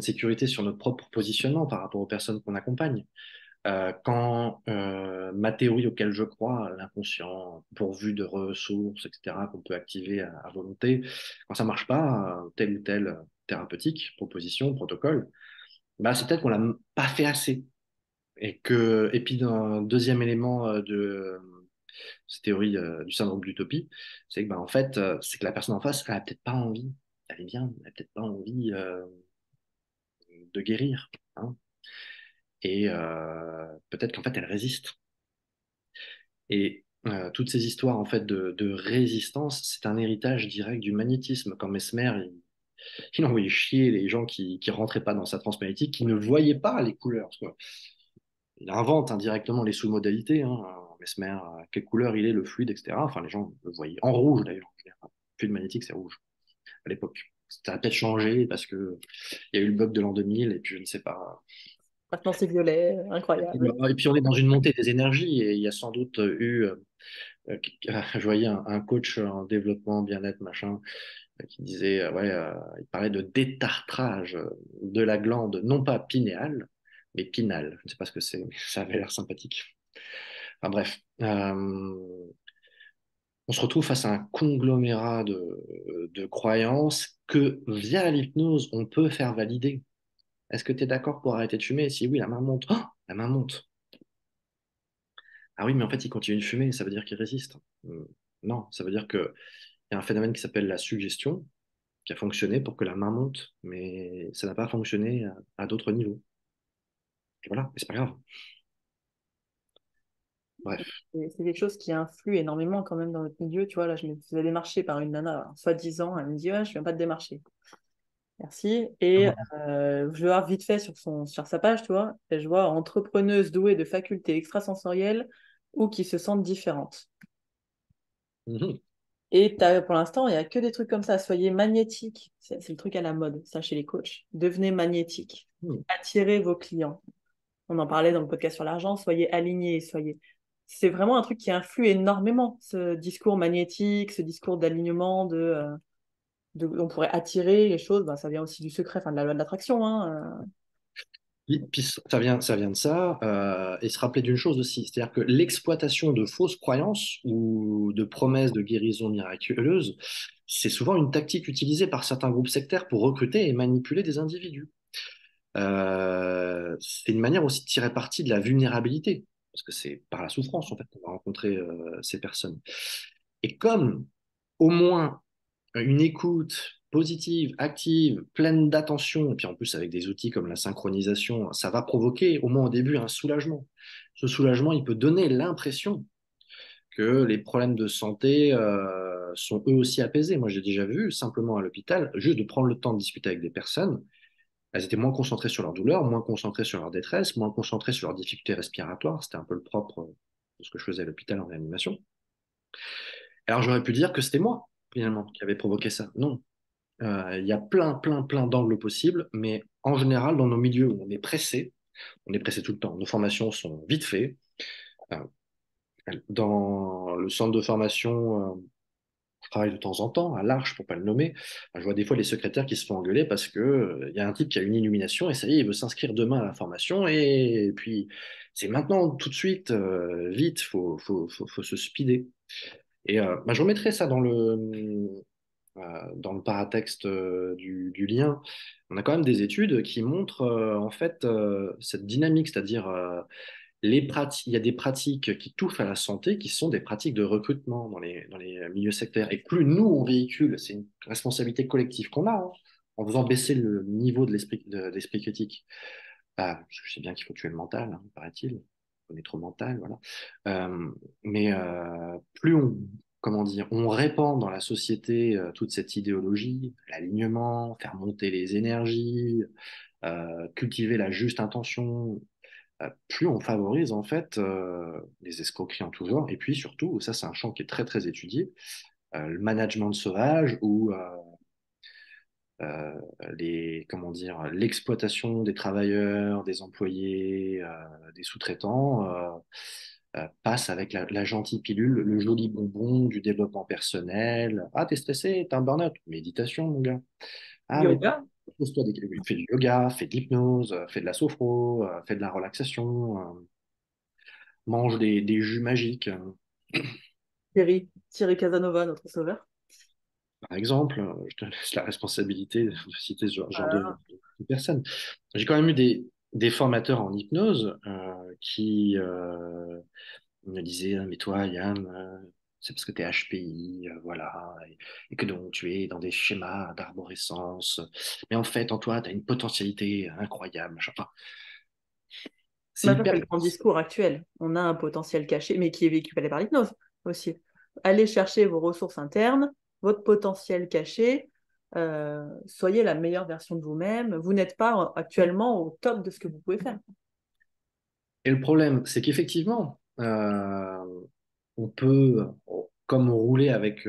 sécurités sur notre propre positionnement par rapport aux personnes qu'on accompagne. Quand ma théorie auquel je crois, l'inconscient, pourvu de ressources, etc., qu'on peut activer à volonté, quand ça marche pas, telle ou telle thérapeutique, proposition, protocole, bah, c'est peut-être qu'on l'a pas fait assez. Et puis, un deuxième élément de cette théorie du syndrome d'utopie, c'est que, bah, en fait, c'est que la personne en face, elle a peut-être pas envie, elle est bien, elle a peut-être pas envie de guérir, hein. Et peut-être qu'en fait, elle résiste. Et toutes ces histoires en fait de résistance, c'est un héritage direct du magnétisme. Quand Mesmer, il envoyait chier les gens qui rentraient pas dans sa transe magnétique, qui ne voyaient pas les couleurs, quoi. Il invente indirectement les sous-modalités, hein. Mesmer, quelle couleur il est, le fluide, etc. Enfin, les gens le voyaient en rouge d'ailleurs. Le fluide magnétique, c'est rouge à l'époque. Ça a peut-être changé parce que il y a eu le bug de l'an 2000 et puis je ne sais pas. Maintenant, c'est violet, incroyable. Et puis on est dans une montée des énergies et il y a sans doute eu je voyais un coach en développement, bien-être, machin, qui disait, ouais, il parlait de détartrage de la glande, non pas pinéale, mais pinale. Je ne sais pas ce que c'est, mais ça avait l'air sympathique. Enfin bref, on se retrouve face à un conglomérat de croyances que via l'hypnose, on peut faire valider. Est-ce que tu es d'accord pour arrêter de fumer? Si oui, la main monte. Oh, la main monte. Ah oui, mais en fait, il continue de fumer, ça veut dire qu'il résiste. Non, ça veut dire que il y a un phénomène qui s'appelle la suggestion, qui a fonctionné pour que la main monte, mais ça n'a pas fonctionné à d'autres niveaux. Et voilà, et c'est pas grave. Bref. C'est quelque chose qui influe énormément quand même dans notre milieu. Tu vois, là, je me faisais démarcher par une nana, alors, soi-disant, elle me dit, ouais, je viens pas te démarcher. Merci. Et je vais voir vite fait sur sa page, tu vois, et je vois entrepreneuse douée de facultés extrasensorielles ou qui se sentent différentes. Mhm. Et pour l'instant, il n'y a que des trucs comme ça. Soyez magnétique. C'est le truc à la mode, ça, chez les coachs. Devenez magnétique. Mhm. Attirez vos clients. On en parlait dans le podcast sur l'argent. Soyez alignés. C'est vraiment un truc qui influe énormément, ce discours magnétique, ce discours d'alignement, on pourrait attirer les choses. Ben, ça vient aussi du secret, enfin, de la loi de l'attraction, hein. Puis ça vient de ça, et se rappeler d'une chose aussi, c'est-à-dire que l'exploitation de fausses croyances ou de promesses de guérison miraculeuse, c'est souvent une tactique utilisée par certains groupes sectaires pour recruter et manipuler des individus. C'est une manière aussi de tirer parti de la vulnérabilité, parce que c'est par la souffrance en fait qu'on va rencontrer ces personnes. Et comme au moins une écoute positive, active, pleine d'attention, et puis en plus avec des outils comme la synchronisation, ça va provoquer au moins au début un soulagement. Ce soulagement, il peut donner l'impression que les problèmes de santé sont eux aussi apaisés. Moi, j'ai déjà vu simplement à l'hôpital, juste de prendre le temps de discuter avec des personnes, elles étaient moins concentrées sur leur douleur, moins concentrées sur leur détresse, moins concentrées sur leurs difficultés respiratoires. C'était un peu le propre de ce que je faisais à l'hôpital en réanimation. Alors j'aurais pu dire que c'était moi, finalement, qui avait provoqué ça. Non, il y a plein d'angles possibles, mais en général, dans nos milieux où on est pressé tout le temps. Nos formations sont vite faites. Euh, Dans le centre de formation, je travaille de temps en temps, à l'Arche, pour pas le nommer. Je vois des fois les secrétaires qui se font engueuler parce que, il y a un type qui a une illumination et ça y est, il veut s'inscrire demain à la formation et puis c'est maintenant, tout de suite, vite, faut se speeder. Et je remettrai ça dans le paratexte du lien, on a quand même des études qui montrent en fait cette dynamique, c'est-à-dire il y a des pratiques qui touchent à la santé qui sont des pratiques de recrutement dans les milieux sectaires. Et plus nous on véhicule, c'est une responsabilité collective qu'on a, hein, en faisant baisser le niveau d'esprit critique. Parce que je sais bien qu'il faut tuer le mental, hein, paraît-il. On est trop mental, voilà. Euh, mais plus on, comment dire, on répand dans la société toute cette idéologie, l'alignement, faire monter les énergies, cultiver la juste intention, plus on favorise en fait les escroqueries en tout genre. Et puis surtout, ça c'est un champ qui est très étudié, le management sauvage ou comment dire, l'exploitation des travailleurs, des employés, des sous-traitants passe avec la gentille pilule, le joli bonbon du développement personnel. Ah, t'es stressé, t'as un burn-out. Méditation, mon gars. Ah, mais Yoga, pose-toi fais du yoga, fais de l'hypnose, fais de la sophro, fais de la relaxation, mange des jus magiques. Thierry Casanova, notre sauveur. Par exemple, je te laisse la responsabilité de citer ce genre Voilà. de personnes. J'ai quand même eu des formateurs en hypnose qui me disaient, ah, mais toi, Yann, c'est parce que tu es HPI, voilà, et que donc tu es dans des schémas d'arborescence. Mais en fait, en toi, tu as une potentialité incroyable. Enfin, c'est Bah, ça, hyper. c'est le grand discours actuel. On a un potentiel caché, mais qui est véhiculé par l'hypnose aussi. Allez chercher vos ressources internes, votre potentiel caché. Soyez la meilleure version de vous-même. Vous n'êtes pas actuellement au top de ce que vous pouvez faire. Et le problème, c'est qu'effectivement, on peut, comme rouler avec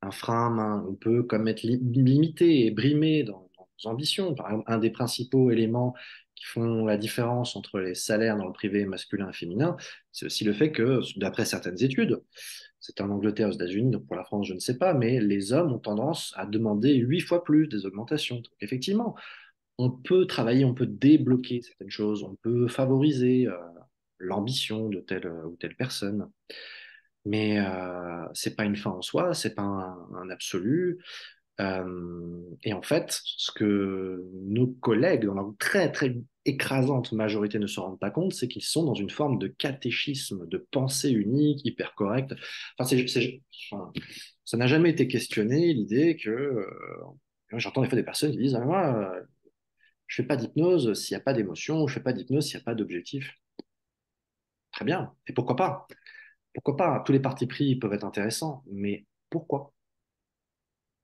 un frein à main, on peut comme être limité et brimé dans nos ambitions. Par exemple, un des principaux éléments qui font la différence entre les salaires dans le privé masculin et féminin, c'est aussi le fait que, d'après certaines études, c'est en Angleterre, aux États-Unis, donc pour la France, je ne sais pas, mais les hommes ont tendance à demander 8 fois plus des augmentations. Donc, effectivement, on peut travailler, on peut débloquer certaines choses, on peut favoriser l'ambition de telle ou telle personne. Mais c'est pas une fin en soi, c'est pas un absolu. Et en fait, ce que nos collègues, dans leur très écrasante majorité, ne se rendent pas compte, c'est qu'ils sont dans une forme de catéchisme, de pensée unique, hyper correcte. Enfin, enfin, ça n'a jamais été questionné l'idée que j'entends des fois des personnes qui disent ah, moi, Je fais pas d'hypnose s'il n'y a pas d'émotion, je fais pas d'hypnose s'il n'y a pas d'objectif. Très bien. Et pourquoi pas? Pourquoi pas? Tous les partis pris peuvent être intéressants, mais pourquoi?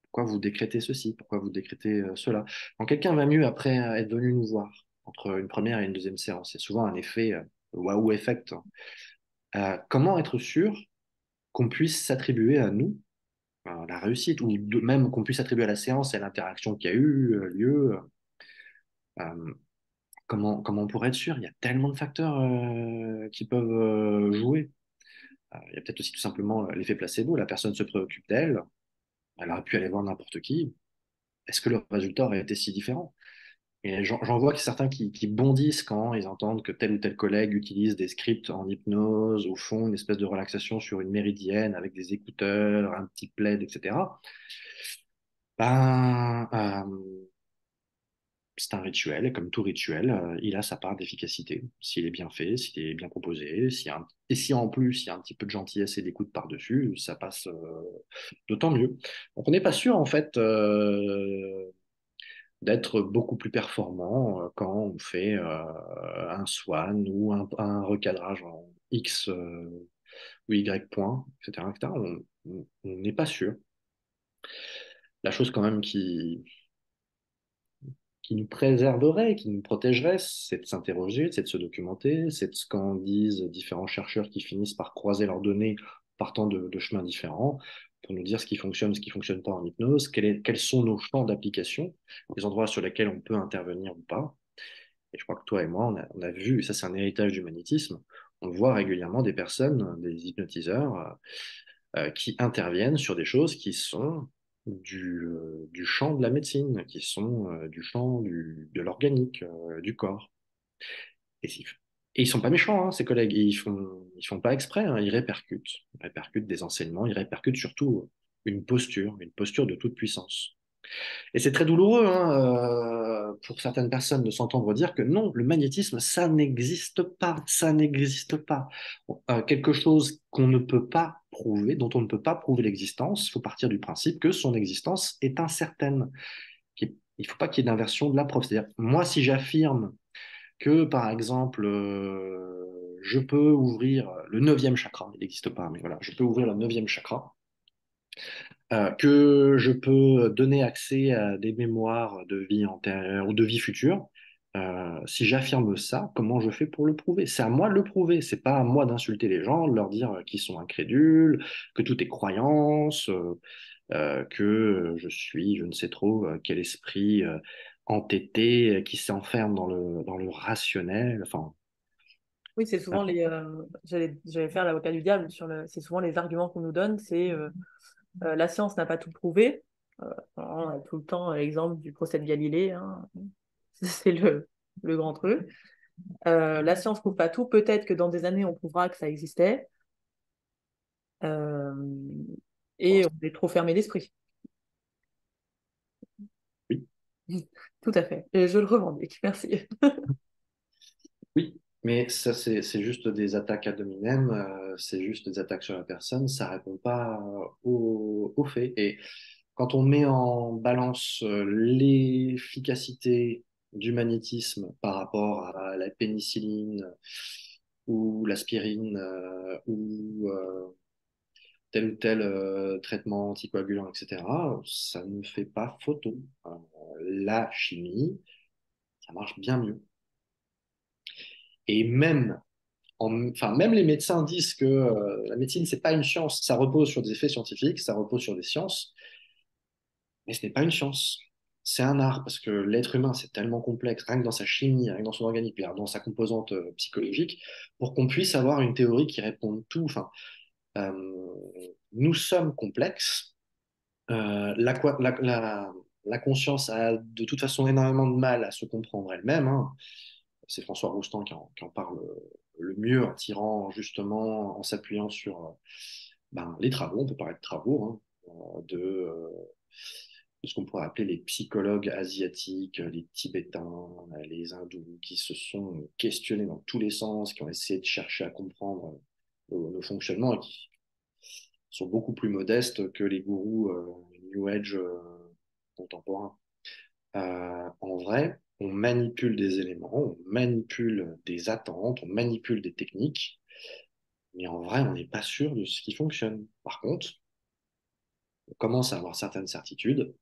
Pourquoi vous décrétez ceci? Pourquoi vous décrétez cela? Quand quelqu'un va mieux après être venu nous voir, entre une première et une deuxième séance, c'est souvent un effet waouh effect. Comment être sûr qu'on puisse s'attribuer à nous la réussite, ou même qu'on puisse attribuer à la séance et à l'interaction qui a eu lieu? euh, comment on pourrait être sûr? Il y a tellement de facteurs qui peuvent jouer. Il y a peut-être aussi tout simplement l'effet placebo. La personne se préoccupe d'elle, elle aurait pu aller voir n'importe qui. Est-ce que le résultat aurait été si différent? Et j'en vois que certains qui bondissent quand ils entendent que tel ou tel collègue utilise des scripts en hypnose, ou font une espèce de relaxation sur une méridienne avec des écouteurs, un petit plaid, etc. Ben, c'est un rituel, et comme tout rituel, il a sa part d'efficacité, s'il est bien fait, s'il est bien proposé, et si en plus il y a un petit peu de gentillesse et d'écoute par-dessus, ça passe d'autant mieux. Donc on n'est pas sûr en fait d'être beaucoup plus performant quand on fait un swan ou un recadrage en X ou Y point, etc., etc. On n'est pas sûr. La chose quand même qui nous préserverait, qui nous protégerait, c'est de s'interroger, c'est de se documenter, c'est de ce qu'en disent différents chercheurs qui finissent par croiser leurs données partant de chemins différents pour nous dire ce qui fonctionne pas en hypnose, quels sont nos champs d'application, les endroits sur lesquels on peut intervenir ou pas. Et je crois que toi et moi, on a vu, et ça c'est un héritage du magnétisme, on voit régulièrement des personnes, des hypnotiseurs, qui interviennent sur des choses qui sont du champ de la médecine, qui sont du champ de l'organique, du corps. Et, et ils sont pas méchants, hein, ces collègues, ils font pas exprès, hein, ils répercutent des enseignements, ils répercutent surtout une posture de toute puissance. Et c'est très douloureux hein, pour certaines personnes de s'entendre dire que non, le magnétisme, ça n'existe pas, ça n'existe pas. Quelque chose qu'on ne peut pas prouver, dont on ne peut pas prouver l'existence, il faut partir du principe que son existence est incertaine. Il ne faut pas qu'il y ait d'inversion de la preuve. C'est-à-dire, moi, si j'affirme que, par exemple, je peux ouvrir le neuvième chakra, il n'existe pas, mais voilà, je peux ouvrir le neuvième chakra, que je peux donner accès à des mémoires de vie antérieure ou de vie future. Si j'affirme ça, comment je fais pour le prouver? C'est à moi de le prouver. C'est pas à moi d'insulter les gens, de leur dire qu'ils sont incrédules, que tout est croyance, que je suis, je ne sais trop, quel esprit entêté qui s'enferme dans le rationnel. Enfin, Oui, c'est souvent les. J'allais faire l'avocat du diable sur le. C'est souvent les arguments qu'on nous donne. C'est la science n'a pas tout prouvé. Alors, on a tout le temps l'exemple du procès de Galilée, hein. C'est le grand truc. La science prouve pas tout. Peut-être que dans des années, on prouvera que ça existait. Euh, et on est trop fermé d'esprit. oui. Tout à fait. Et je le revendique. Merci. Oui, mais ça, c'est juste des attaques ad hominem, c'est juste des attaques sur la personne, ça répond pas aux faits. Et quand on met en balance l'efficacité du magnétisme par rapport à la pénicilline ou l'aspirine tel ou tel traitement anticoagulant, etc., ça ne fait pas photo. La chimie, ça marche bien mieux. Et même les médecins disent que la médecine, c'est pas une science. Ça repose sur des effets scientifiques, ça repose sur des sciences, mais ce n'est pas une science. C'est un art, parce que l'être humain, c'est tellement complexe, rien que dans sa chimie, rien que dans son organique, dans sa composante psychologique, pour qu'on puisse avoir une théorie qui réponde tout. Enfin, euh, nous sommes complexes. La conscience a de toute façon énormément de mal à se comprendre elle-même, hein. C'est François Roustan qui en parle le mieux, en tirant justement, en s'appuyant sur les travaux, on peut parler de travaux, hein, de ce qu'on pourrait appeler les psychologues asiatiques, les Tibétains, les Hindous, qui se sont questionnés dans tous les sens, qui ont essayé de chercher à comprendre le fonctionnement et qui sont beaucoup plus modestes que les gourous New Age contemporains. En vrai, on manipule des éléments, on manipule des attentes, on manipule des techniques, mais en vrai, on n'est pas sûr de ce qui fonctionne. Par contre, on commence à avoir certaines certitudes.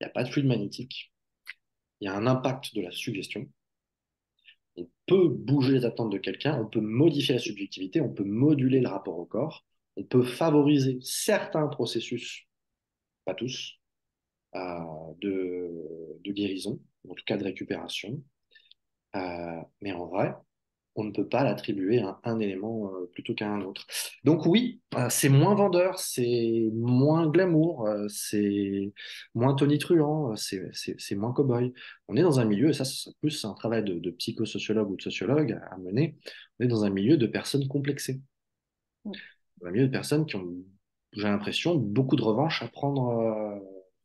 Il n'y a pas de fluide magnétique, il y a un impact de la suggestion. On peut bouger les attentes de quelqu'un, on peut modifier la subjectivité, on peut moduler le rapport au corps, on peut favoriser certains processus, pas tous, euh, de guérison, en tout cas de récupération. Mais en vrai, on ne peut pas l'attribuer à un élément plutôt qu'à un autre. Donc oui, c'est moins vendeur, c'est moins glamour, c'est moins tonitruant, c'est moins cow-boy. On est dans un milieu, et ça c'est plus un travail de psychosociologue ou de sociologue à mener, on est dans un milieu de personnes complexées, un milieu de personnes qui ont, j'ai l'impression, beaucoup de revanche à prendre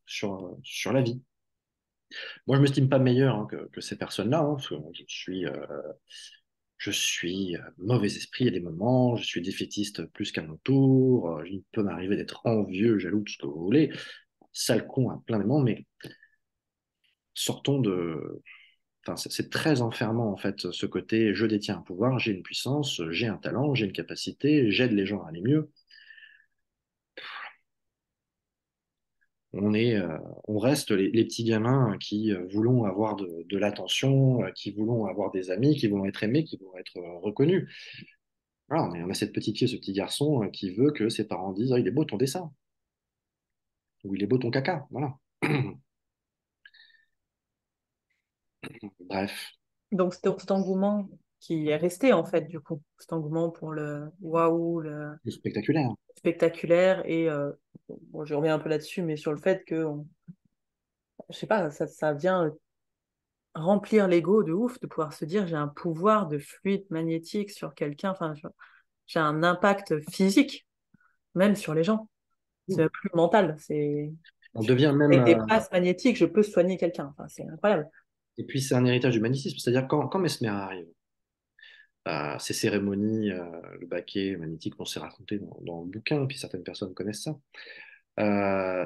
sur la vie. Moi, je ne m'estime pas meilleur que ces personnes-là, hein, parce que je suis mauvais esprit à des moments, je suis défaitiste plus qu'à mon tour, il peut m'arriver d'être envieux, jaloux, tout ce que vous voulez, sale con à plein de moments, mais sortons de... Enfin, c'est très enfermant en fait, ce côté je détiens un pouvoir, j'ai une puissance, j'ai un talent, j'ai une capacité, j'aide les gens à aller mieux. On est, on reste les petits gamins qui voulons avoir de l'attention, qui voulons avoir des amis, qui voulons être aimés, qui voulons être reconnus. Voilà, on a cette petite fille, ce petit garçon qui veut que ses parents disent, ah, il est beau ton dessin, ou il est beau ton caca. Voilà. Bref, Donc, cet engouement qui est resté, en fait, du coup, cet engouement pour le waouh, le c'est spectaculaire. spectaculaire, et bon, je reviens un peu là-dessus, mais sur le fait que, je sais pas, ça vient remplir l'ego de ouf, de pouvoir se dire, j'ai un pouvoir de fluide magnétique sur quelqu'un, enfin, j'ai un impact physique, même sur les gens. C'est même plus mental, c'est... On devient même, Avec des passes magnétiques, je peux soigner quelqu'un. Enfin, c'est incroyable. et puis c'est un héritage du magnétisme, c'est-à-dire quand Mesmer arrive, ces cérémonies, le baquet magnétique, on s'est raconté dans le bouquin, puis certaines personnes connaissent ça.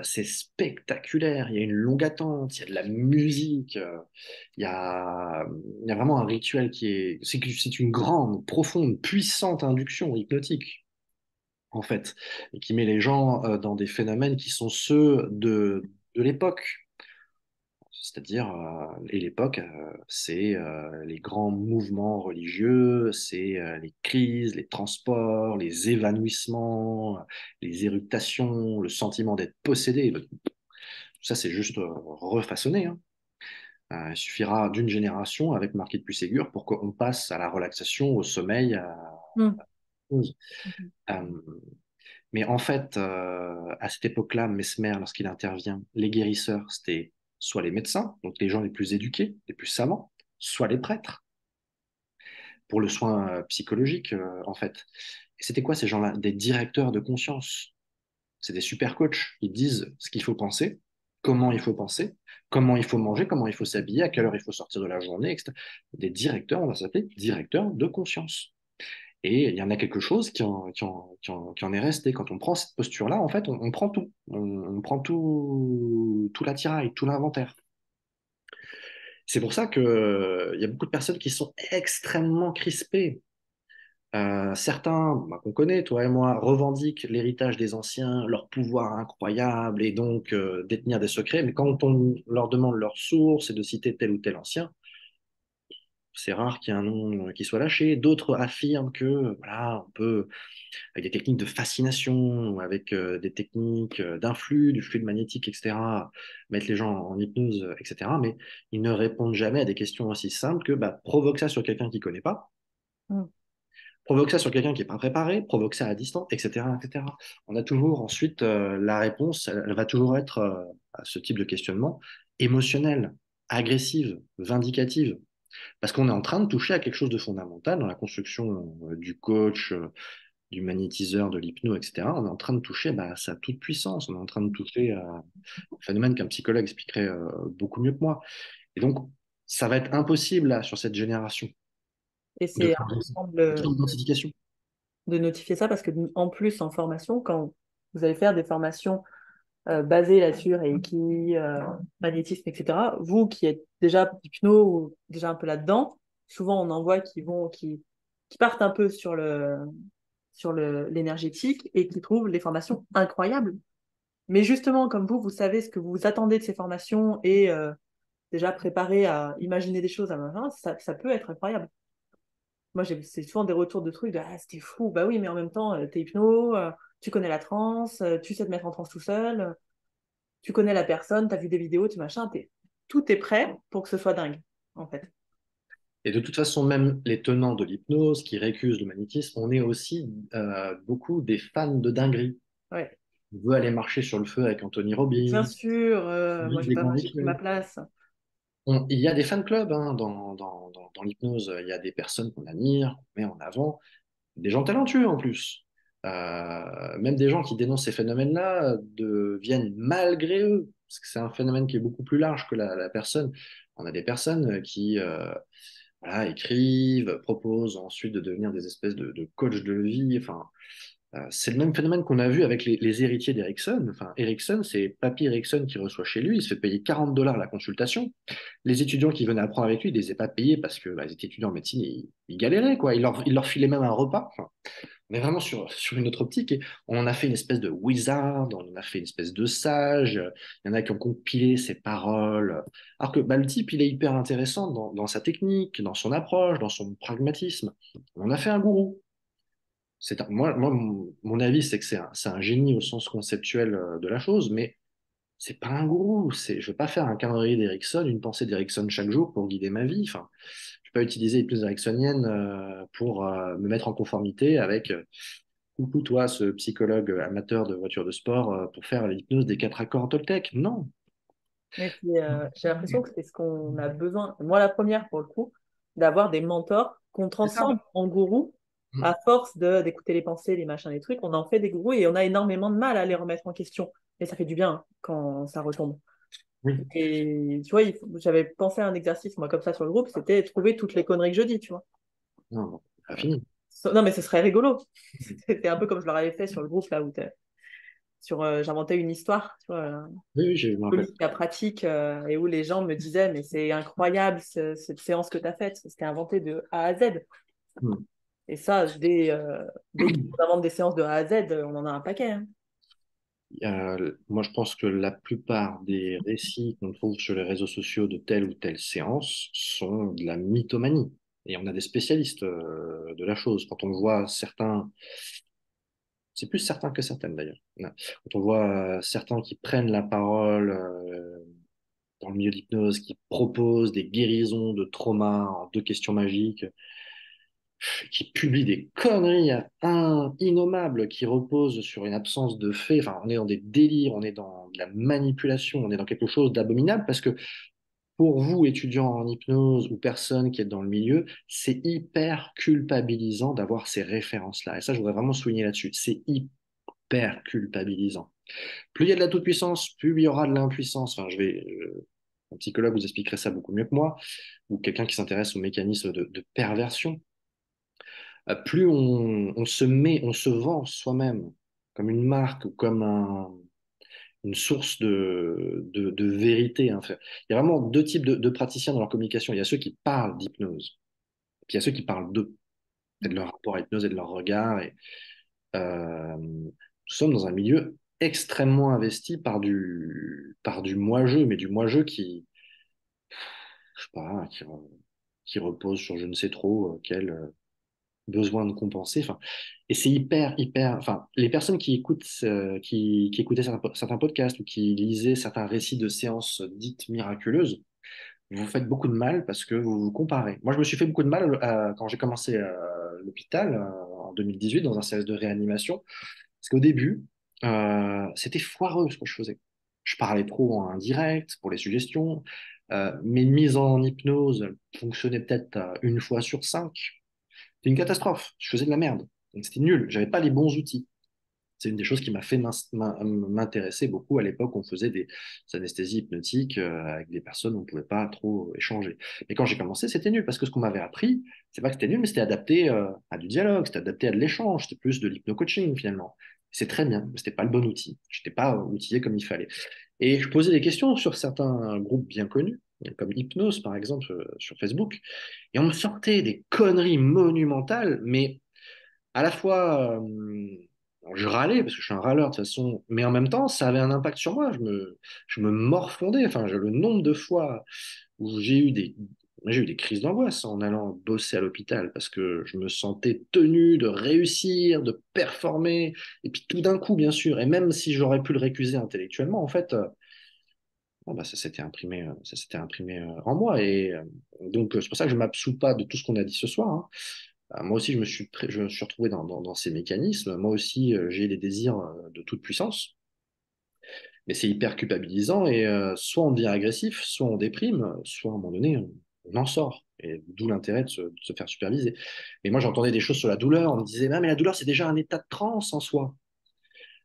C'est spectaculaire, il y a une longue attente, il y a de la musique, il y a, il y a vraiment un rituel c'est une grande, profonde, puissante induction hypnotique, en fait, et qui met les gens dans des phénomènes qui sont ceux de l'époque. C'est-à-dire, et l'époque, c'est les grands mouvements religieux, c'est les crises, les transports, les évanouissements, les éructations, le sentiment d'être possédé. Tout ça, c'est juste refaçonné, hein. Il suffira d'une génération avec Marquis de Puységur pour qu'on passe à la relaxation, au sommeil, Mm. euh, mais en fait, à cette époque-là, Mesmer, lorsqu'il intervient, les guérisseurs, c'était soit les médecins, donc les gens les plus éduqués, les plus savants, soit les prêtres, pour le soin psychologique, en fait. Et c'était quoi ces gens-là? Des directeurs de conscience. C'est des super coachs. Ils disent ce qu'il faut penser, comment il faut manger, comment il faut s'habiller, à quelle heure il faut sortir de la journée, etc. Des directeurs, on va s'appeler directeurs de conscience. Et il y en a quelque chose qui en est resté. Quand on prend cette posture-là, en fait, on prend tout. On prend tout l'attirail, tout l'inventaire. C'est pour ça que, il y a beaucoup de personnes qui sont extrêmement crispées. Certains, bah, qu'on connaît, toi et moi, revendiquent l'héritage des anciens, leur pouvoir incroyable et donc détenir des secrets. Mais quand on leur demande leur source et de citer tel ou tel ancien, c'est rare qu'il y ait un nom qui soit lâché. D'autres affirment que voilà, on peut avec des techniques de fascination, avec des techniques d'influx, du fluide magnétique, etc., mettre les gens en hypnose, etc. Mais ils ne répondent jamais à des questions aussi simples que bah, provoque ça sur quelqu'un qui ne connaît pas, Mm. provoque ça sur quelqu'un qui n'est pas préparé, provoque ça à distance, etc., etc. On a toujours ensuite la réponse, elle va toujours être à ce type de questionnement émotionnelle, agressive, vindicative. Parce qu'on est en train de toucher à quelque chose de fondamental dans la construction du coach, du magnétiseur, de l'hypno, etc., on est en train de toucher bah, à sa toute puissance. On est en train de toucher à un phénomène qu'un psychologue expliquerait beaucoup mieux que moi. Et donc, ça va être impossible là, sur cette génération Et de c'est faire important une identification. de notifier ça parce que, en plus, en formation, quand vous allez faire des formations basé là-dessus, Reiki, magnétisme, etc. Vous qui êtes déjà hypno ou déjà un peu là-dedans, souvent on en voit qui partent un peu sur l'énergétique et qui trouvent les formations incroyables. Mais justement, comme vous savez ce que vous attendez de ces formations et déjà préparé à imaginer des choses, ça peut être incroyable. Moi, c'est souvent des retours de trucs de ah, c'était fou. Bah oui, mais en même temps, t'es hypno, tu connais la transe, tu sais te mettre en transe tout seul, tu connais la personne, t'as vu des vidéos, tu machin, tout est prêt pour que ce soit dingue, en fait. Et de toute façon, même les tenants de l'hypnose qui récusent le magnétisme, on est aussi beaucoup des fans de dinguerie. Ouais. On veut aller marcher sur le feu avec Anthony Robbins, Bien sûr, moi, vivre je vais des pas grands marcher pris ma rituels. place. Il y a des fan clubs hein, dans l'hypnose. Il y a des personnes qu'on admire, qu'on met en avant, des gens talentueux en plus. Même des gens qui dénoncent ces phénomènes-là deviennent malgré eux, parce que c'est un phénomène qui est beaucoup plus large que la personne. On a des personnes qui voilà, écrivent, proposent ensuite de devenir des espèces de coachs de vie. Enfin, c'est le même phénomène qu'on a vu avec les héritiers d'Erickson. Enfin, Erickson, c'est Papy Erickson qui reçoit chez lui, il se fait payer 40 $ la consultation. Les étudiants qui venaient apprendre avec lui, ils ne les avaient pas payés parce que bah, ils étaient étudiants en médecine, et ils galéraient, quoi. Il leur filait même un repas. Enfin, on est vraiment sur une autre optique. Et on en a fait une espèce de wizard, on en a fait une espèce de sage. Il y en a qui ont compilé ses paroles. Alors que bah, le type, il est hyper intéressant dans sa technique, dans son approche, dans son pragmatisme. On en a fait un gourou. Moi, mon avis, c'est que c'est un génie au sens conceptuel de la chose, mais c'est pas un gourou. Je vais pas faire un calendrier d'Erickson, une pensée d'Erickson chaque jour pour guider ma vie. Enfin, je vais pas utiliser les plus ericksoniennes pour me mettre en conformité avec coucou toi, ce psychologue amateur de voitures de sport, pour faire l'hypnose des quatre accords Toltec. Non. Mais j'ai l'impression que c'est ce qu'on a besoin, moi la première pour le coup, d'avoir des mentors qu'on C'est ça. transforme en gourous à force d'écouter les pensées, les machins, les trucs. On en fait des gourous et on a énormément de mal à les remettre en question. Et ça fait du bien hein, quand ça retombe. Oui. Et tu vois, j'avais pensé à un exercice, moi, comme ça sur le groupe, c'était trouver toutes les conneries que je dis, tu vois. Non, non, pas fini. Non, mais ce serait rigolo. C'était un peu comme je leur avais fait sur le groupe, là, j'inventais une histoire, tu vois, Oui, oui, je me rappelle. politique à pratique et où les gens me disaient, mais c'est incroyable cette séance que tu as faite. C'était inventé de A à Z. Hmm. Et ça, dès qu'on invente des séances de A à Z, on en a un paquet. Hein. Moi, je pense que la plupart des récits qu'on trouve sur les réseaux sociaux de telle ou telle séance sont de la mythomanie. Et on a des spécialistes de la chose. Quand on voit certains, c'est plus certains que certaines d'ailleurs. Ouais. Quand on voit certains qui prennent la parole dans le milieu de l'hypnose, qui proposent des guérisons de traumas en 2 questions magiques, qui publient des conneries innommables qui reposent sur une absence de fait. Enfin, on est dans des délires, on est dans de la manipulation, on est dans quelque chose d'abominable parce que pour vous, étudiants en hypnose ou personne qui est dans le milieu, c'est hyper culpabilisant d'avoir ces références-là. Et ça, je voudrais vraiment souligner là-dessus. C'est hyper culpabilisant. Plus il y a de la toute-puissance, plus il y aura de l'impuissance. Enfin, un psychologue vous expliquerait ça beaucoup mieux que moi, ou quelqu'un qui s'intéresse aux mécanismes de perversion. Plus on se met, on se vend soi-même comme une marque ou comme une source de vérité. Hein. Il y a vraiment 2 types de praticiens dans leur communication. Il y a ceux qui parlent d'hypnose, puis il y a ceux qui parlent d'eux, et de leur rapport à l'hypnose et de leur regard. Nous sommes dans un milieu extrêmement investi par du moi-je, mais du moi-je je sais pas, qui repose sur je ne sais trop quel besoin de compenser. Enfin, et c'est hyper. Enfin, les personnes qui écoutent, qui écoutaient certains podcasts ou qui lisaient certains récits de séances dites miraculeuses, vous faites beaucoup de mal parce que vous vous comparez. Moi, je me suis fait beaucoup de mal quand j'ai commencé à l'hôpital en 2018 dans un service de réanimation. Parce qu'au début, c'était foireux ce que je faisais. Je parlais trop en indirect pour les suggestions. Mes mises en hypnose fonctionnaient peut-être 1 fois sur 5. C'était une catastrophe. Je faisais de la merde. Donc, c'était nul. J'avais pas les bons outils. C'est une des choses qui m'a fait m'intéresser beaucoup à l'époque. On faisait des anesthésies hypnotiques avec des personnes où on ne pouvait pas trop échanger. Mais quand j'ai commencé, c'était nul parce que ce qu'on m'avait appris, c'est pas que c'était nul, mais c'était adapté à du dialogue, c'était adapté à de l'échange, c'était plus de l'hypno-coaching finalement. C'est très bien, mais c'était pas le bon outil. Je n'étais pas outillé comme il fallait. Et je posais des questions sur certains groupes bien connus, comme Hypnose par exemple sur Facebook, et on me sortait des conneries monumentales, mais à la fois je râlais parce que je suis un râleur de toute façon, mais en même temps ça avait un impact sur moi. Je me morfondais. Enfin, le nombre de fois où j'ai eu des crises d'angoisse en allant bosser à l'hôpital parce que je me sentais tenu de réussir, de performer, et puis tout d'un coup, bien sûr, et même si j'aurais pu le récuser intellectuellement, en fait, bon, bah, ça s'était imprimé en moi. Et donc, c'est pour ça que je ne m'absous pas de tout ce qu'on a dit ce soir, hein. Moi aussi, je me suis retrouvé dans ces mécanismes. Moi aussi, j'ai des désirs de toute puissance. Mais c'est hyper culpabilisant et soit on devient agressif, soit on déprime, soit à un moment donné, on en sort. Et d'où l'intérêt de se faire superviser. Mais moi, j'entendais des choses sur la douleur. On me disait, ah, mais la douleur, c'est déjà un état de transe en soi.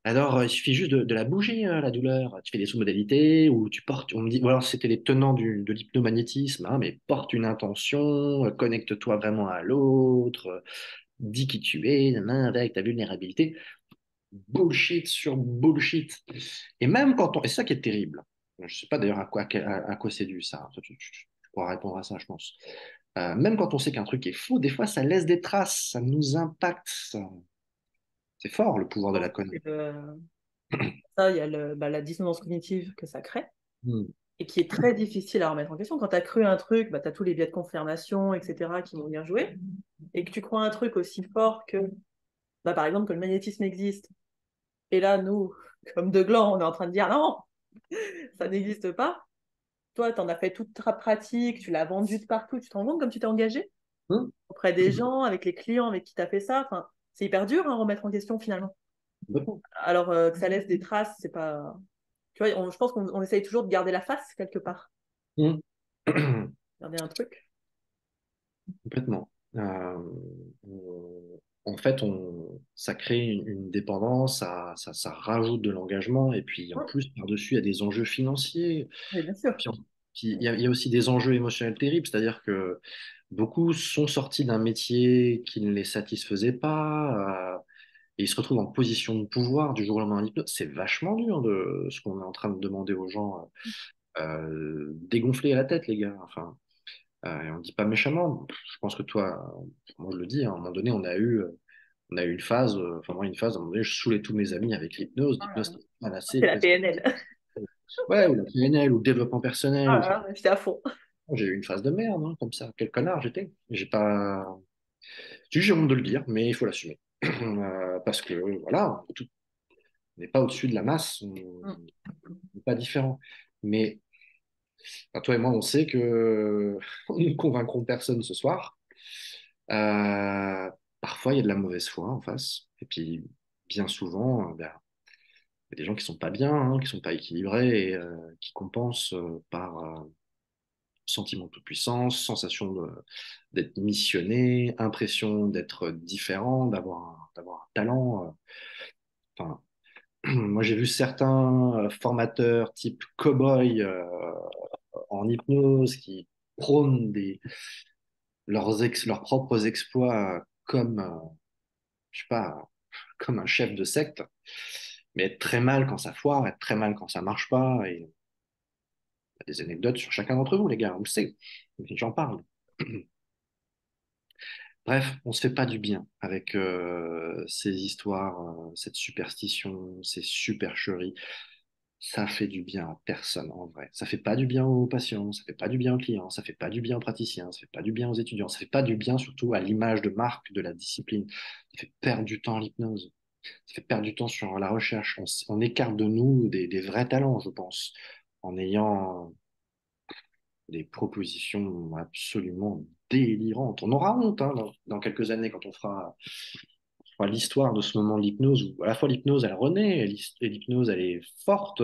Alors, il suffit juste de la bouger, la douleur. Tu fais des sous-modalités ou tu portes. On me dit, ou alors c'était les tenants de l'hypnomagnétisme, hein, mais porte une intention, connecte-toi vraiment à l'autre, dis qui tu es, avec ta vulnérabilité. Bullshit sur bullshit. Et même quand on. Et c'est ça qui est terrible. Je ne sais pas d'ailleurs à quoi c'est dû ça. Tu pourras répondre à ça, je pense. Même quand on sait qu'un truc est faux, des fois ça laisse des traces, ça nous impacte. C'est fort le pouvoir de la connerie. Ça, il y a la dissonance cognitive que ça crée Hmm. et qui est très difficile à remettre en question. Quand tu as cru un truc, bah, tu as tous les biais de confirmation, etc., qui vont venir jouer. Et que tu crois un truc aussi fort que, bah, par exemple, que le magnétisme existe. Et là, nous, comme de gland, on est en train de dire non, ça n'existe pas. Toi, tu en as fait toute ta pratique, tu l'as vendu de partout. Tu te rends compte comme tu t'es engagé Hmm. auprès des gens, avec les clients avec qui tu as fait ça. Enfin, c'est hyper dur à remettre en question finalement. Complètement. Alors que ça laisse des traces, c'est pas. Tu vois, je pense qu'on essaye toujours de garder la face quelque part. Hmm. Garder un truc. Complètement. En fait, ça crée une dépendance, ça rajoute de l'engagement, et puis en Hum, plus, par-dessus, il y a des enjeux financiers. mais bien sûr. Puis, il y a aussi des enjeux émotionnels terribles, c'est-à-dire que beaucoup sont sortis d'un métier qui ne les satisfaisait pas, et ils se retrouvent en position de pouvoir du jour au lendemain en hypnose. C'est vachement dur de ce qu'on est en train de demander aux gens. Dégonfler la tête, les gars. Enfin, et on ne dit pas méchamment. Je pense que toi, moi je le dis, hein, à un moment donné, on a eu une phase, enfin moi une phase, à un moment donné, je saoulais tous mes amis avec l'hypnose. Ah là L'hypnose, là. c'était pas assez C'est la presque. PNL. Ouais, ou la PNL, ou le développement personnel. Ah Ou... là là, j'étais à fond. J'ai eu une phase de merde, hein, comme ça. Quel connard j'étais. J'ai pas. J'ai honte de le dire, mais il faut l'assumer. Parce que voilà, on n'est pas au-dessus de la masse, on Hum. n'est pas différent. Mais enfin, toi et moi, on sait que nous ne convaincrons personne ce soir. Euh, Parfois, il y a de la mauvaise foi en face. Et puis, bien souvent, ben, il y a des gens qui sont pas bien, hein, qui sont pas équilibrés et qui compensent par sentiment de puissance, sensation d'être missionné, impression d'être différent, d'avoir un talent. Enfin, moi, j'ai vu certains formateurs type cow-boy en hypnose qui prônent leurs propres exploits comme, je sais pas, comme un chef de secte, mais être très mal quand ça foire, être très mal quand ça marche pas. Et il y a des anecdotes sur chacun d'entre vous, les gars, on le sait, mais j'en parle. Bref, on se fait pas du bien avec ces histoires, cette superstition, ces supercheries. Ça fait du bien à personne en vrai. Ça fait pas du bien aux patients, ça fait pas du bien aux clients, ça fait pas du bien aux praticiens, ça fait pas du bien aux étudiants, ça fait pas du bien surtout à l'image de marque de la discipline. Ça fait perdre du temps à l'hypnose. Ça fait perdre du temps sur la recherche. On écarte de nous des vrais talents, je pense, en ayant des propositions absolument délirantes. On aura honte hein, dans quelques années quand on fera l'histoire de ce moment de l'hypnose où à la fois l'hypnose elle renaît et l'hypnose elle est forte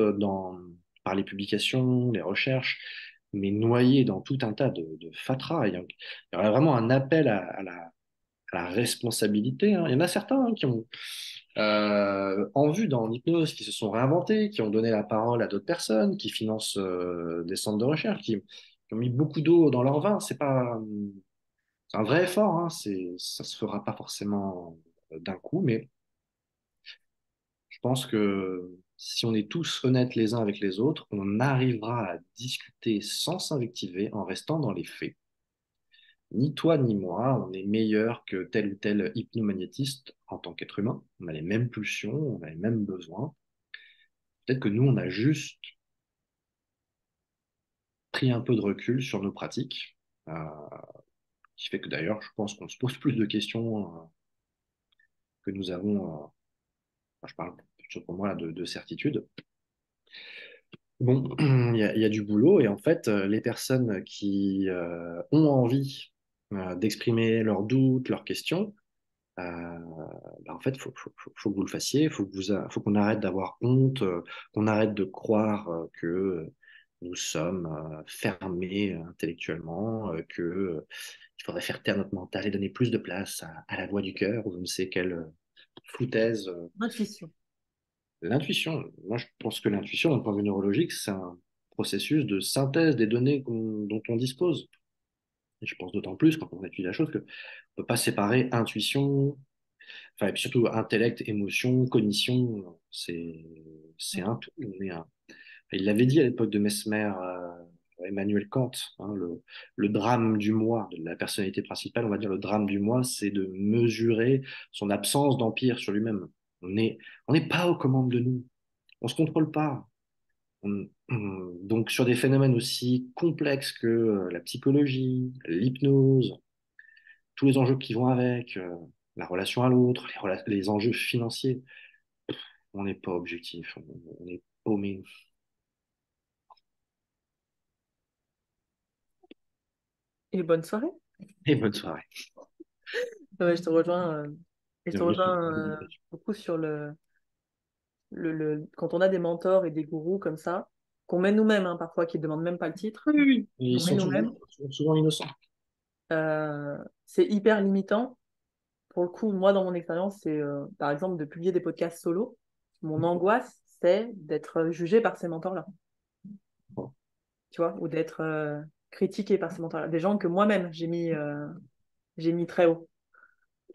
par les publications, les recherches, mais noyée dans tout un tas de fatras. Il y aura vraiment un appel à la responsabilité, hein. Il y en a certains hein, qui ont en vue dans l'hypnose, qui se sont réinventés, qui ont donné la parole à d'autres personnes, qui financent des centres de recherche, qui ont mis beaucoup d'eau dans leur vin. C'est un vrai effort, hein. Ça se fera pas forcément d'un coup, mais pense que si on est tous honnêtes les uns avec les autres, on arrivera à discuter sans s'invectiver en restant dans les faits. Ni toi ni moi, on est meilleur que tel ou tel hypnomagnétiste en tant qu'être humain. On a les mêmes pulsions, on a les mêmes besoins. Peut-être que nous, on a juste pris un peu de recul sur nos pratiques, qui fait que d'ailleurs, je pense qu'on se pose plus de questions que nous avons, enfin, je parle plutôt pour moi là, de certitude. Bon, il y a du boulot et en fait, les personnes qui ont envie d'exprimer leurs doutes, leurs questions, euh, en fait, faut que vous le fassiez, faut qu'on arrête d'avoir honte, qu'on arrête de croire que nous sommes fermés intellectuellement, que il faudrait faire taire notre mental et donner plus de place à la voix du cœur ou je ne sais quelle foutaise. Intuition. L'intuition, moi je pense que l'intuition, d'un point de vue neurologique, c'est un processus de synthèse des données dont on dispose. Et je pense d'autant plus quand on étudie la chose qu'on ne peut pas séparer intuition, enfin, et puis surtout intellect, émotion, cognition, c'est un tout. Il l'avait dit à l'époque de Mesmer, Emmanuel Kant, hein, le drame du moi, de la personnalité principale, on va dire le drame du moi, c'est de mesurer son absence d'empire sur lui-même. On n'est pas aux commandes de nous, on se contrôle pas. Donc sur des phénomènes aussi complexes que la psychologie, l'hypnose, tous les enjeux qui vont avec, la relation à l'autre, les enjeux financiers, on n'est pas objectif, on est paumé. Et bonne soirée. Et bonne soirée. Ouais, je te rejoins, Bien vu sur beaucoup sur quand on a des mentors et des gourous comme ça, qu'on met nous-mêmes, hein, parfois, qui ne demandent même pas le titre, oui, oui. Ils on met sont nous-mêmes, souvent innocents. c'est hyper limitant. Pour le coup, moi, dans mon expérience, c'est par exemple de publier des podcasts solo. Mon angoisse, c'est d'être jugé par ces mentors-là, Bon. tu vois, ou d'être critiqué par ces mentors-là. Des gens que moi-même, j'ai mis très haut.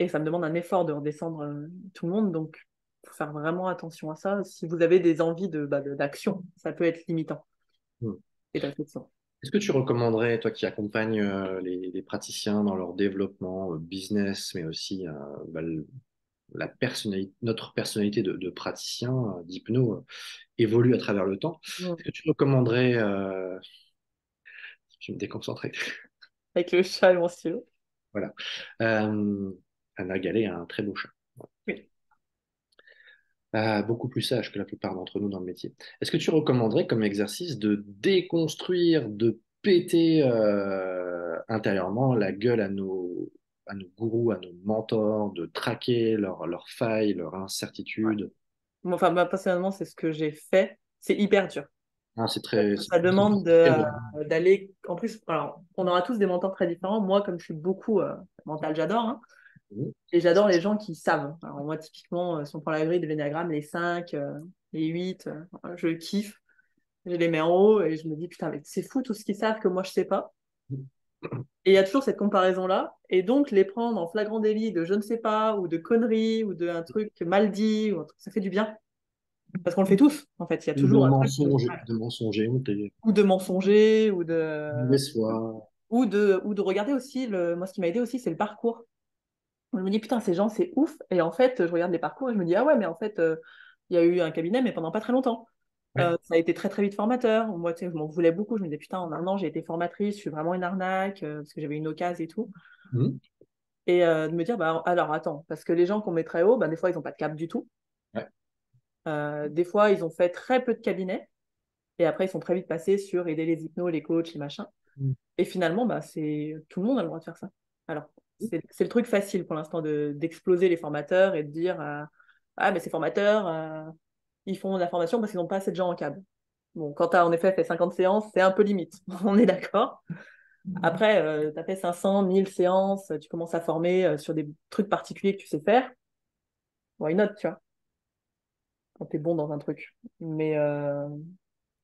Et ça me demande un effort de redescendre tout le monde. Donc, il faut faire vraiment attention à ça. Si vous avez des envies d'action, ça peut être limitant Hmm. et de réflexion. Est-ce que tu recommanderais, toi qui accompagnes les praticiens dans leur développement business, mais aussi bah, notre personnalité de praticien d'hypno évolue à travers le temps. Mm. Est-ce que tu recommanderais, je vais me déconcentrer, Avec le chat et mon stylo. voilà, euh, Anna Gallet a un très beau chat. Oui. Beaucoup plus sage que la plupart d'entre nous dans le métier. Est-ce que tu recommanderais comme exercice de déconstruire, de péter intérieurement la gueule à nos gourous, à nos mentors, de traquer leurs failles, leurs Ouais. incertitudes? Bon, enfin, moi, personnellement, c'est ce que j'ai fait. C'est hyper dur. Ah, Parce que ça c'est demande très dur. d'aller. En plus, alors, on aura tous des mentors très différents. Moi, comme je suis beaucoup mental, j'adore, hein. Mhm. Et j'adore les gens qui savent. Alors, moi, typiquement, si on prend la grille de l'énéagramme, les 5 les 8 je kiffe. Je les mets en haut et je me dis, putain, mais c'est fou tout ce qu'ils savent que moi, je sais pas. Et il y a toujours cette comparaison-là. Et donc, les prendre en flagrant délit de je ne sais pas, ou de conneries, ou d'un truc mal dit, ça fait du bien. Parce qu'on le fait tous, en fait. Il y a Ou toujours un truc. de mensonger, honter, Ou de mensonger, mauvaise foi. ou de regarder aussi. Moi, ce qui m'a aidé aussi, c'est le parcours. Je me dis, putain, ces gens, c'est ouf. Et en fait, je regarde les parcours et je me dis, ah ouais, mais en fait, il y a eu un cabinet, mais pendant pas très longtemps. Ouais. Ça a été très, très vite formateur. Moi, tu sais, je m'en voulais beaucoup. Je me disais, putain, en un an, j'ai été formatrice, je suis vraiment une arnaque, parce que j'avais une occasion et tout. Mhm. Et de me dire, bah, alors attends, parce que les gens qu'on met très haut, bah, des fois, ils n'ont pas de cap du tout. Ouais. Des fois, ils ont fait très peu de cabinets. Et après, ils sont très vite passés sur aider les hypnos, les coachs, les machins. Mhm. Et finalement, bah, tout le monde a le droit de faire ça. Alors, c'est le truc facile pour l'instant d'exploser les formateurs et de dire ah, mais ces formateurs, ils font de la formation parce qu'ils n'ont pas assez de gens en câble. Bon, quand tu as en effet fait 50 séances, c'est un peu limite. On est d'accord. Après, tu as fait 500, 1000 séances, tu commences à former sur des trucs particuliers que tu sais faire. Why not, tu vois, quand tu es bon dans un truc. Mais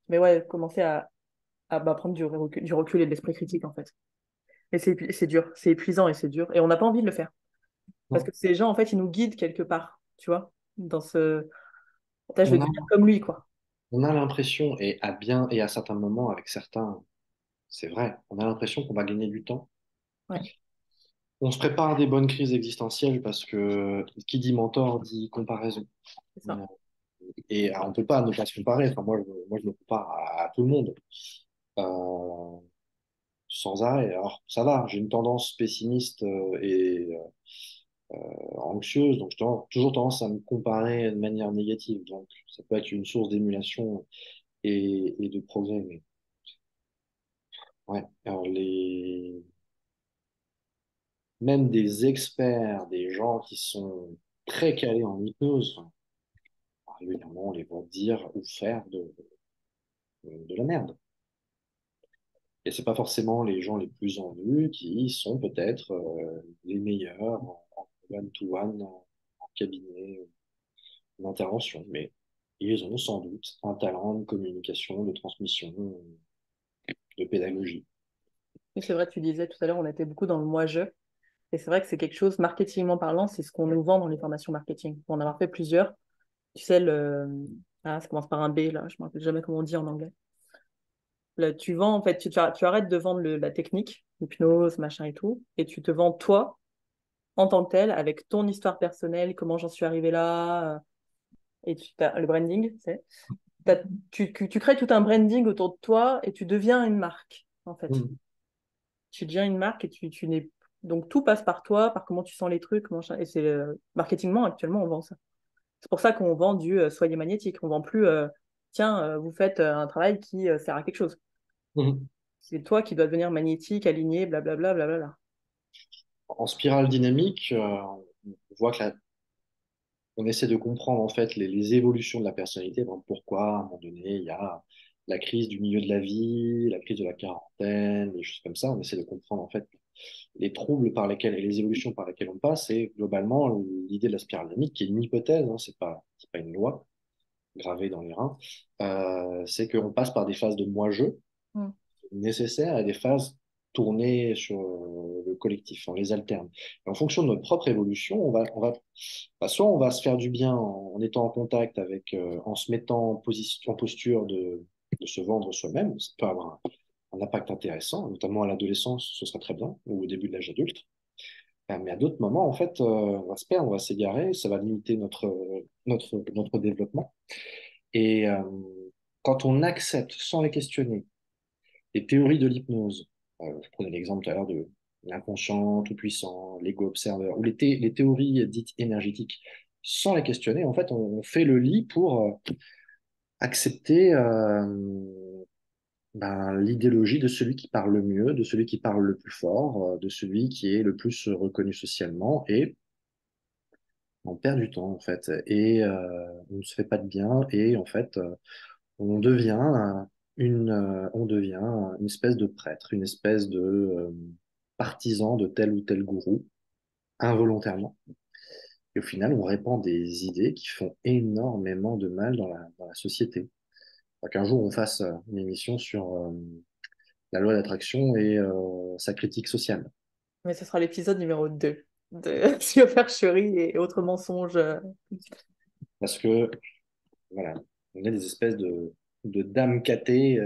ouais, commencer à prendre du recul et de l'esprit critique, en fait. Et c'est dur, c'est épuisant et c'est dur. Et on n'a pas envie de le faire. Parce Non. que ces gens, en fait, ils nous guident quelque part, tu vois, dans ce... Putain, je vais On a, devenir comme lui, quoi. on a l'impression, et à certains moments, avec certains, c'est vrai, on a l'impression qu'on va gagner du temps. Ouais, On se prépare à des bonnes crises existentielles parce que qui dit mentor dit comparaison. c'est ça. Et on ne peut pas ne pas se comparer. Enfin, moi, je me compare à tout le monde euh, sans arrêt. Alors, ça va, j'ai une tendance pessimiste anxieuse, donc toujours tendance à me comparer de manière négative. Donc, ça peut être une source d'émulation et de progrès. Mais ouais, alors même des experts, des gens qui sont très calés en hypnose, régulièrement, on les voit dire ou faire de la merde. Et c'est pas forcément les gens les plus en vue qui sont peut-être les meilleurs en one-to-one, en cabinet d'intervention. Mais ils ont sans doute un talent de communication, de transmission, de pédagogie. Mais c'est vrai, tu disais tout à l'heure, on était beaucoup dans le moi-je. Et c'est vrai que c'est quelque chose, marketingment parlant, c'est ce qu'on nous vend dans les formations marketing. Pour en avoir fait plusieurs. Tu sais, ah, ça commence par un B, là, je ne me rappelle jamais comment on dit en anglais. Là, tu vends, en fait, tu arrêtes de vendre la technique, l'hypnose, machin et tout, et tu te vends toi, en tant que tel, avec ton histoire personnelle, comment j'en suis arrivé là, et le branding, t'as- tu crées tout un branding autour de toi, et tu deviens une marque, en fait. Mhm. Tu deviens une marque, et tu n'es... Donc, tout passe par toi, par comment tu sens les trucs, et c'est marketingment, actuellement, on vend ça. C'est pour ça qu'on vend du soyez magnétique. On vend plus tiens, vous faites un travail qui sert à quelque chose. Mhm. C'est toi qui dois devenir magnétique, aligné, blablabla, blablabla. En spirale dynamique, on voit que on essaie de comprendre en fait les évolutions de la personnalité. Donc, pourquoi, à un moment donné, il y a la crise du milieu de la vie, la crise de la quarantaine, des choses comme ça. On essaie de comprendre en fait les troubles par lesquels et les évolutions par lesquelles on passe. Et globalement, l'idée de la spirale dynamique, qui est une hypothèse, hein, c'est pas une loi gravée dans les reins, c'est qu'on passe par des phases de moi-je Mm. nécessaires et des phases tournées sur le collectif. On les alterne. Et en fonction de notre propre évolution, soit on va se faire du bien en étant en contact avec, en se mettant en posture de se vendre soi-même. Ça peut avoir un impact intéressant, notamment à l'adolescence, ce serait très bien, ou au début de l'âge adulte. Mais à d'autres moments, en fait, on va se perdre, on va s'égarer, ça va limiter notre développement. Et quand on accepte, sans les questionner, les théories de l'hypnose, je prenais l'exemple tout à l'heure de l'inconscient tout-puissant, l'ego observeur, ou les théories dites énergétiques, sans les questionner, en fait, on fait le lit pour accepter l'idéologie de celui qui parle le mieux, de celui qui parle le plus fort, de celui qui est le plus reconnu socialement, et on perd du temps, en fait, et on ne se fait pas de bien, et en fait, on devient on devient une espèce de prêtre, une espèce de partisan de tel ou tel gourou, involontairement. Et au final, on répand des idées qui font énormément de mal dans la société. Enfin, qu'un jour, on fasse une émission sur la loi d'attraction et sa critique sociale. Mais ce sera l'épisode numéro 2 de supercherie et autres mensonges. Parce que, voilà, on est des espèces de dames catées.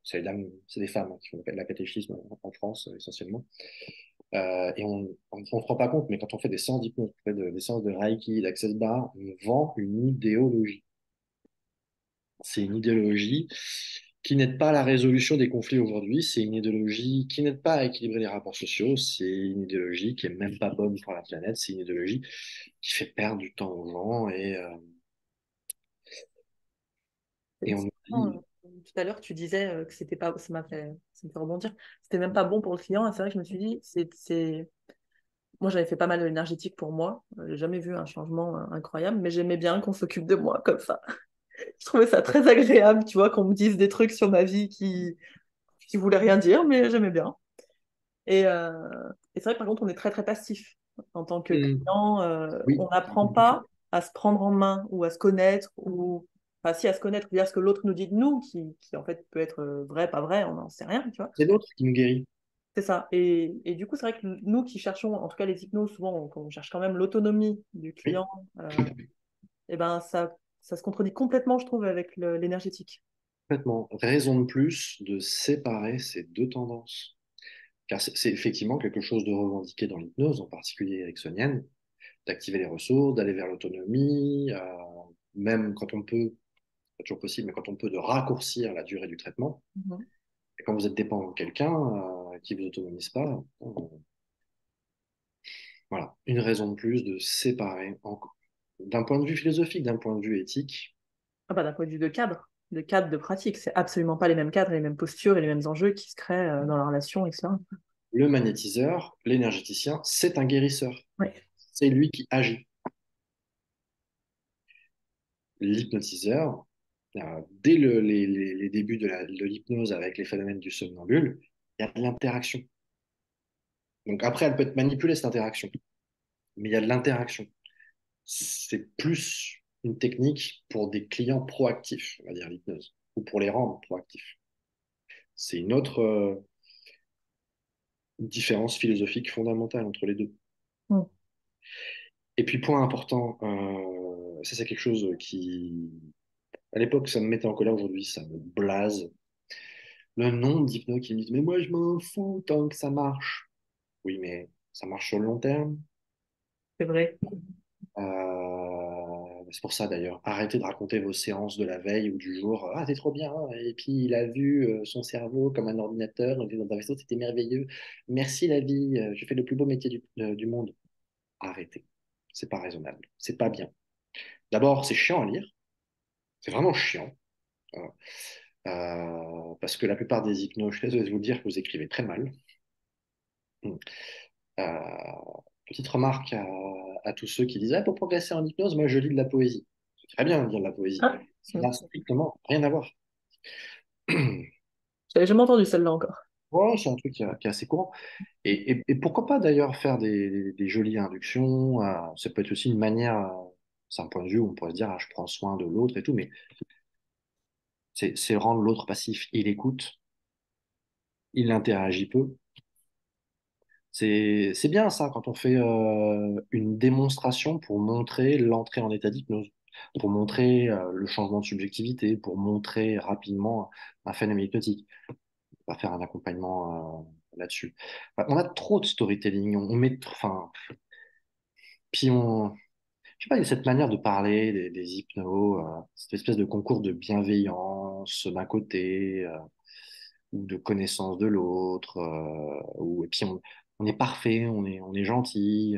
C'est des femmes hein, qui font la catéchisme en France, essentiellement. Et on ne se rend pas compte, mais quand on fait des séances d'hypnose, on fait des séances de Reiki, d'Access Bar, on vend une idéologie. C'est une idéologie qui n'aide pas à la résolution des conflits aujourd'hui. C'est une idéologie qui n'aide pas à équilibrer les rapports sociaux. C'est une idéologie qui est même pas bonne pour la planète. C'est une idéologie qui fait perdre du temps aux gens et on nous Non, dit, tout à l'heure, tu disais que c'était pas, ça me fait rebondir. C'était même pas bon pour le client. Et c'est vrai que je me suis dit, moi, j'avais fait pas mal de l'énergétique pour moi. J'ai jamais vu un changement incroyable, mais j'aimais bien qu'on s'occupe de moi comme ça. Je trouvais ça très agréable, tu vois, qu'on me dise des trucs sur ma vie qui voulaient rien dire, mais j'aimais bien. Et, euh, et c'est vrai que par contre, on est très très passif en tant que hmm, client. On oui, n'apprend pas à se prendre en main ou à se connaître ou enfin si à se connaître via ce que l'autre nous dit de nous, qui en fait peut être vrai, pas vrai, on n'en sait rien, tu vois. c'est l'autre qui nous guérit. C'est ça. Et du coup, c'est vrai que nous qui cherchons, en tout cas les hypnos, souvent on cherche quand même l'autonomie du Oui. client. Et ben Ça se contredit complètement, je trouve, avec l'énergétique. Complètement. Raison de plus de séparer ces deux tendances. Car c'est effectivement quelque chose de revendiqué dans l'hypnose, en particulier ericksonienne, d'activer les ressources, d'aller vers l'autonomie, même quand on peut, pas toujours possible, mais quand on peut, de raccourcir la durée du traitement. Mhm. Et quand vous êtes dépendant de quelqu'un qui ne vous autonomise pas, voilà, une raison de plus de séparer, d'un point de vue philosophique, d'un point de vue éthique, Ah bah, d'un point de vue de cadre de pratique, c'est absolument pas les mêmes cadres, les mêmes postures et les mêmes enjeux qui se créent dans la relation, etc. le magnétiseur, l'énergéticien, c'est un guérisseur. Ouais. C'est lui qui agit. L'hypnotiseur, dès les débuts de l'hypnose avec les phénomènes du somnambule, il y a de l'interaction. Donc après, elle peut être manipulée, cette interaction, mais il y a de l'interaction. C'est plus une technique pour des clients proactifs, on va dire l'hypnose, ou pour les rendre proactifs. C'est une autre différence philosophique fondamentale entre les deux. Mm. Et puis, point important, ça c'est quelque chose qui, à l'époque, ça me mettait en colère, aujourd'hui, ça me blase. Le nombre d'hypnos qui me disent, mais moi je m'en fous tant que ça marche. Oui, mais ça marche sur le long terme. C'est vrai. C'est pour ça d'ailleurs, arrêtez de raconter vos séances de la veille ou du jour. Ah, t'es trop bien. Et puis il a vu son cerveau comme un ordinateur, il était dans un vaisseau, c'était merveilleux. Merci la vie, j'ai fait le plus beau métier du monde. Arrêtez. C'est pas raisonnable. C'est pas bien. D'abord, c'est chiant à lire. C'est vraiment chiant. Euh, Parce que la plupart des hypnos, je vais vous dire que vous écrivez très mal. Euh, Petite remarque à tous ceux qui disent ah, pour progresser en hypnose, moi je lis de la poésie. C'est très bien de lire de la poésie. Ah, Ça n'a strictement rien à voir. j'avais jamais entendu celle-là encore. Ouais, c'est un truc qui est assez courant. Et pourquoi pas d'ailleurs faire des jolies inductions. Ça peut être aussi une manière, c'est un point de vue où on pourrait se dire ah, je prends soin de l'autre et tout, mais c'est rendre l'autre passif. Il écoute, il interagit peu. C'est bien ça quand on fait une démonstration pour montrer l'entrée en état d'hypnose, pour montrer le changement de subjectivité, pour montrer rapidement un phénomène hypnotique. On va faire un accompagnement là-dessus. Enfin, on a trop de storytelling, on met, enfin, puis je sais pas, il y a cette manière de parler des hypnos, cette espèce de concours de bienveillance d'un côté, ou de connaissance de l'autre, et puis on est parfait, on est gentil.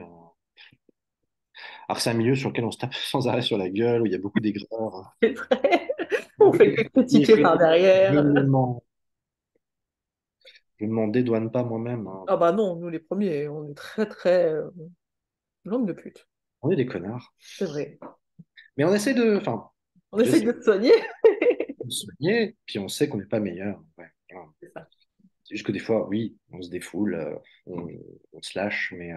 Alors que c'est un milieu sur lequel on se tape sans arrêt sur la gueule, où il y a beaucoup d'aigreur. C'est vrai. On fait que Et critiquer par derrière. je ne m'en dédouane pas moi-même, hein. Ah bah non, nous les premiers, on est très très langue de pute. On est des connards. C'est vrai. Mais on essaie de, enfin, On essaye j'essaie de se soigner. de se soigner, puis on sait qu'on n'est pas meilleur. Ouais, voilà. C'est ça. C'est juste que des fois, oui, on se défoule, on, on se lâche, mais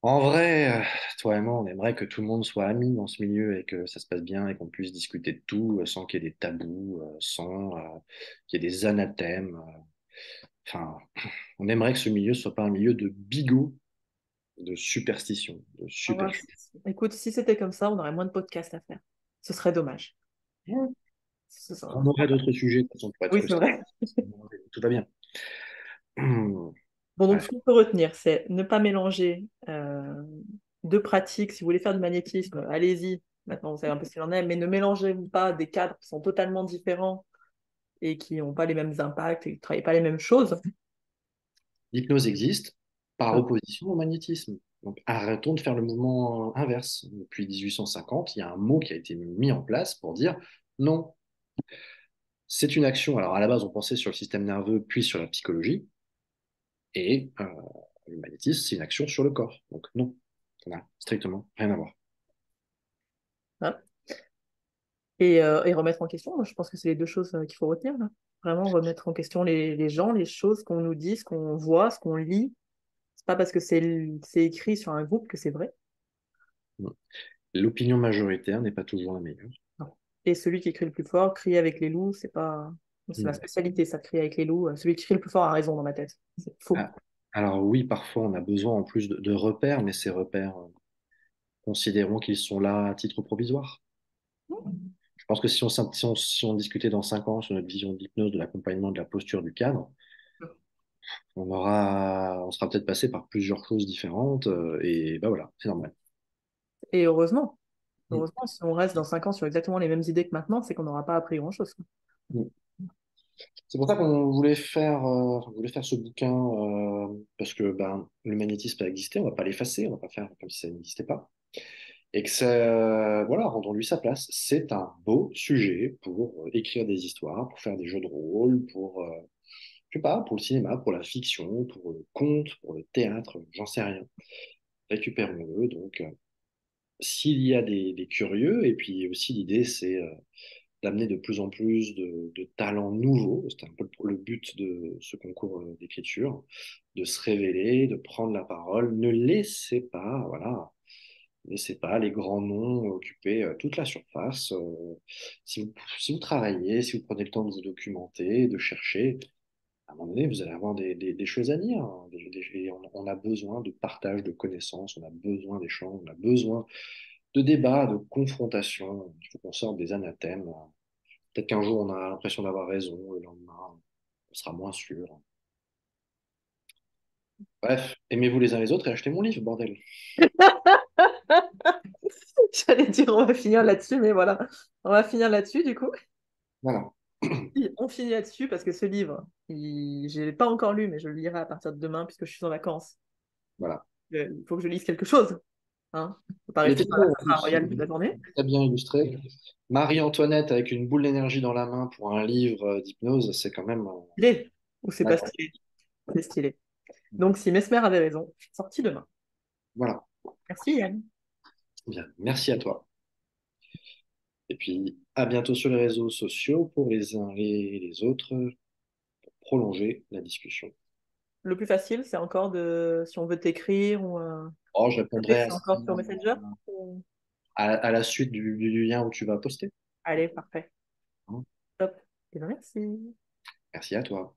en vrai, toi et moi, on aimerait que tout le monde soit amis dans ce milieu et que ça se passe bien et qu'on puisse discuter de tout sans qu'il y ait des tabous, sans qu'il y ait des anathèmes. Enfin, on aimerait que ce milieu soit pas un milieu de bigots, de superstition, de Ah ouais, supercherie. écoute, si c'était comme ça, on aurait moins de podcasts à faire. Ce serait dommage. On aurait d'autres sujets de toute façon pour être Oui, c'est frustré. vrai. Tout va bien. Bon, donc Ouais. ce qu'on peut retenir, c'est ne pas mélanger deux pratiques. Si vous voulez faire du magnétisme, allez-y. Maintenant, vous savez un peu ce qu'il en est, mais ne mélangez pas des cadres qui sont totalement différents et qui n'ont pas les mêmes impacts et qui ne travaillent pas les mêmes choses. L'hypnose existe par Voilà. opposition au magnétisme. Donc arrêtons de faire le mouvement inverse. Depuis 1850, il y a un mot qui a été mis en place pour dire non, c'est une action. Alors à la base, on pensait sur le système nerveux, puis sur la psychologie, et le magnétisme, c'est une action sur le corps. Donc non, ça n'a strictement rien à voir. Hein. Et remettre en question, moi, je pense que c'est les deux choses qu'il faut retenir, là. Vraiment remettre en question les gens, les choses qu'on nous dit, ce qu'on voit, ce qu'on lit. C'est pas parce que c'est écrit sur un groupe que c'est vrai. L'opinion majoritaire n'est pas toujours la meilleure. Non. Et celui qui crie le plus fort, crie avec les loups, c'est pas. C'est ma spécialité, ça, de crier avec les loups. Celui qui crie le plus fort a raison dans ma tête. C'est faux. Ah, alors oui, parfois on a besoin en plus de repères, mais ces repères, considérons qu'ils sont là à titre provisoire. Je pense que si on discutait dans 5 ans sur notre vision de l'hypnose, de l'accompagnement, de la posture du cadre, on sera peut-être passé par plusieurs choses différentes, et ben voilà, c'est normal. Et heureusement, Mm. heureusement, si on reste dans 5 ans sur exactement les mêmes idées que maintenant, c'est qu'on n'aura pas appris grand-chose. Mm. C'est pour ça qu'on voulait faire ce bouquin, parce que ben, le magnétisme a existé, on va pas l'effacer, on va pas faire comme si ça n'existait pas. Et que c'est, voilà, rendons-lui sa place. C'est un beau sujet pour écrire des histoires, pour faire des jeux de rôle, pour, je sais pas, pour le cinéma, pour la fiction, pour le conte, pour le théâtre, j'en sais rien. Récupérons-le. Donc, s'il y a des curieux, et puis aussi l'idée, c'est d'amener de plus en plus de talents nouveaux. C'était un peu le but de ce concours d'écriture, de se révéler, de prendre la parole. Ne laissez pas, voilà, laissez pas les grands noms occuper toute la surface. Si vous travaillez, si vous prenez le temps de vous documenter, de chercher, à un moment donné, vous allez avoir des choses à dire, hein. Et on a besoin de partage de connaissances, on a besoin d'échanges, on a besoin de débats, de confrontations. Il faut qu'on sorte des anathèmes. Peut-être qu'un jour, on a l'impression d'avoir raison, le lendemain, on sera moins sûr. Bref, aimez-vous les uns les autres et achetez mon livre, bordel. J'allais dire, on va finir là-dessus, mais voilà. On va finir là-dessus, du coup. Voilà, On finit là-dessus parce que ce livre, je ne l'ai pas encore lu, mais je le lirai à partir de demain puisque je suis en vacances. voilà. Il faut que je lise quelque chose. Hein. Je ne peux pas Il rester était sur la beau en Sahara plus, royale toute la journée. très bien illustré. Marie-Antoinette avec une boule d'énergie dans la main pour un livre d'hypnose, c'est quand même. Stylé. Ou c'est pas D'accord. stylé. C'est stylé. Donc, si Mesmer avait raison, sorti demain. Voilà. Merci Yann. Bien, merci à toi. Et puis, à bientôt sur les réseaux sociaux pour les uns et les autres, pour prolonger la discussion. Le plus facile, c'est encore de, si on veut t'écrire ou Oh, je répondrai c'est encore sur Messenger. à la suite du lien où tu vas poster. Allez, parfait. Top. Et bien, merci. Merci à toi.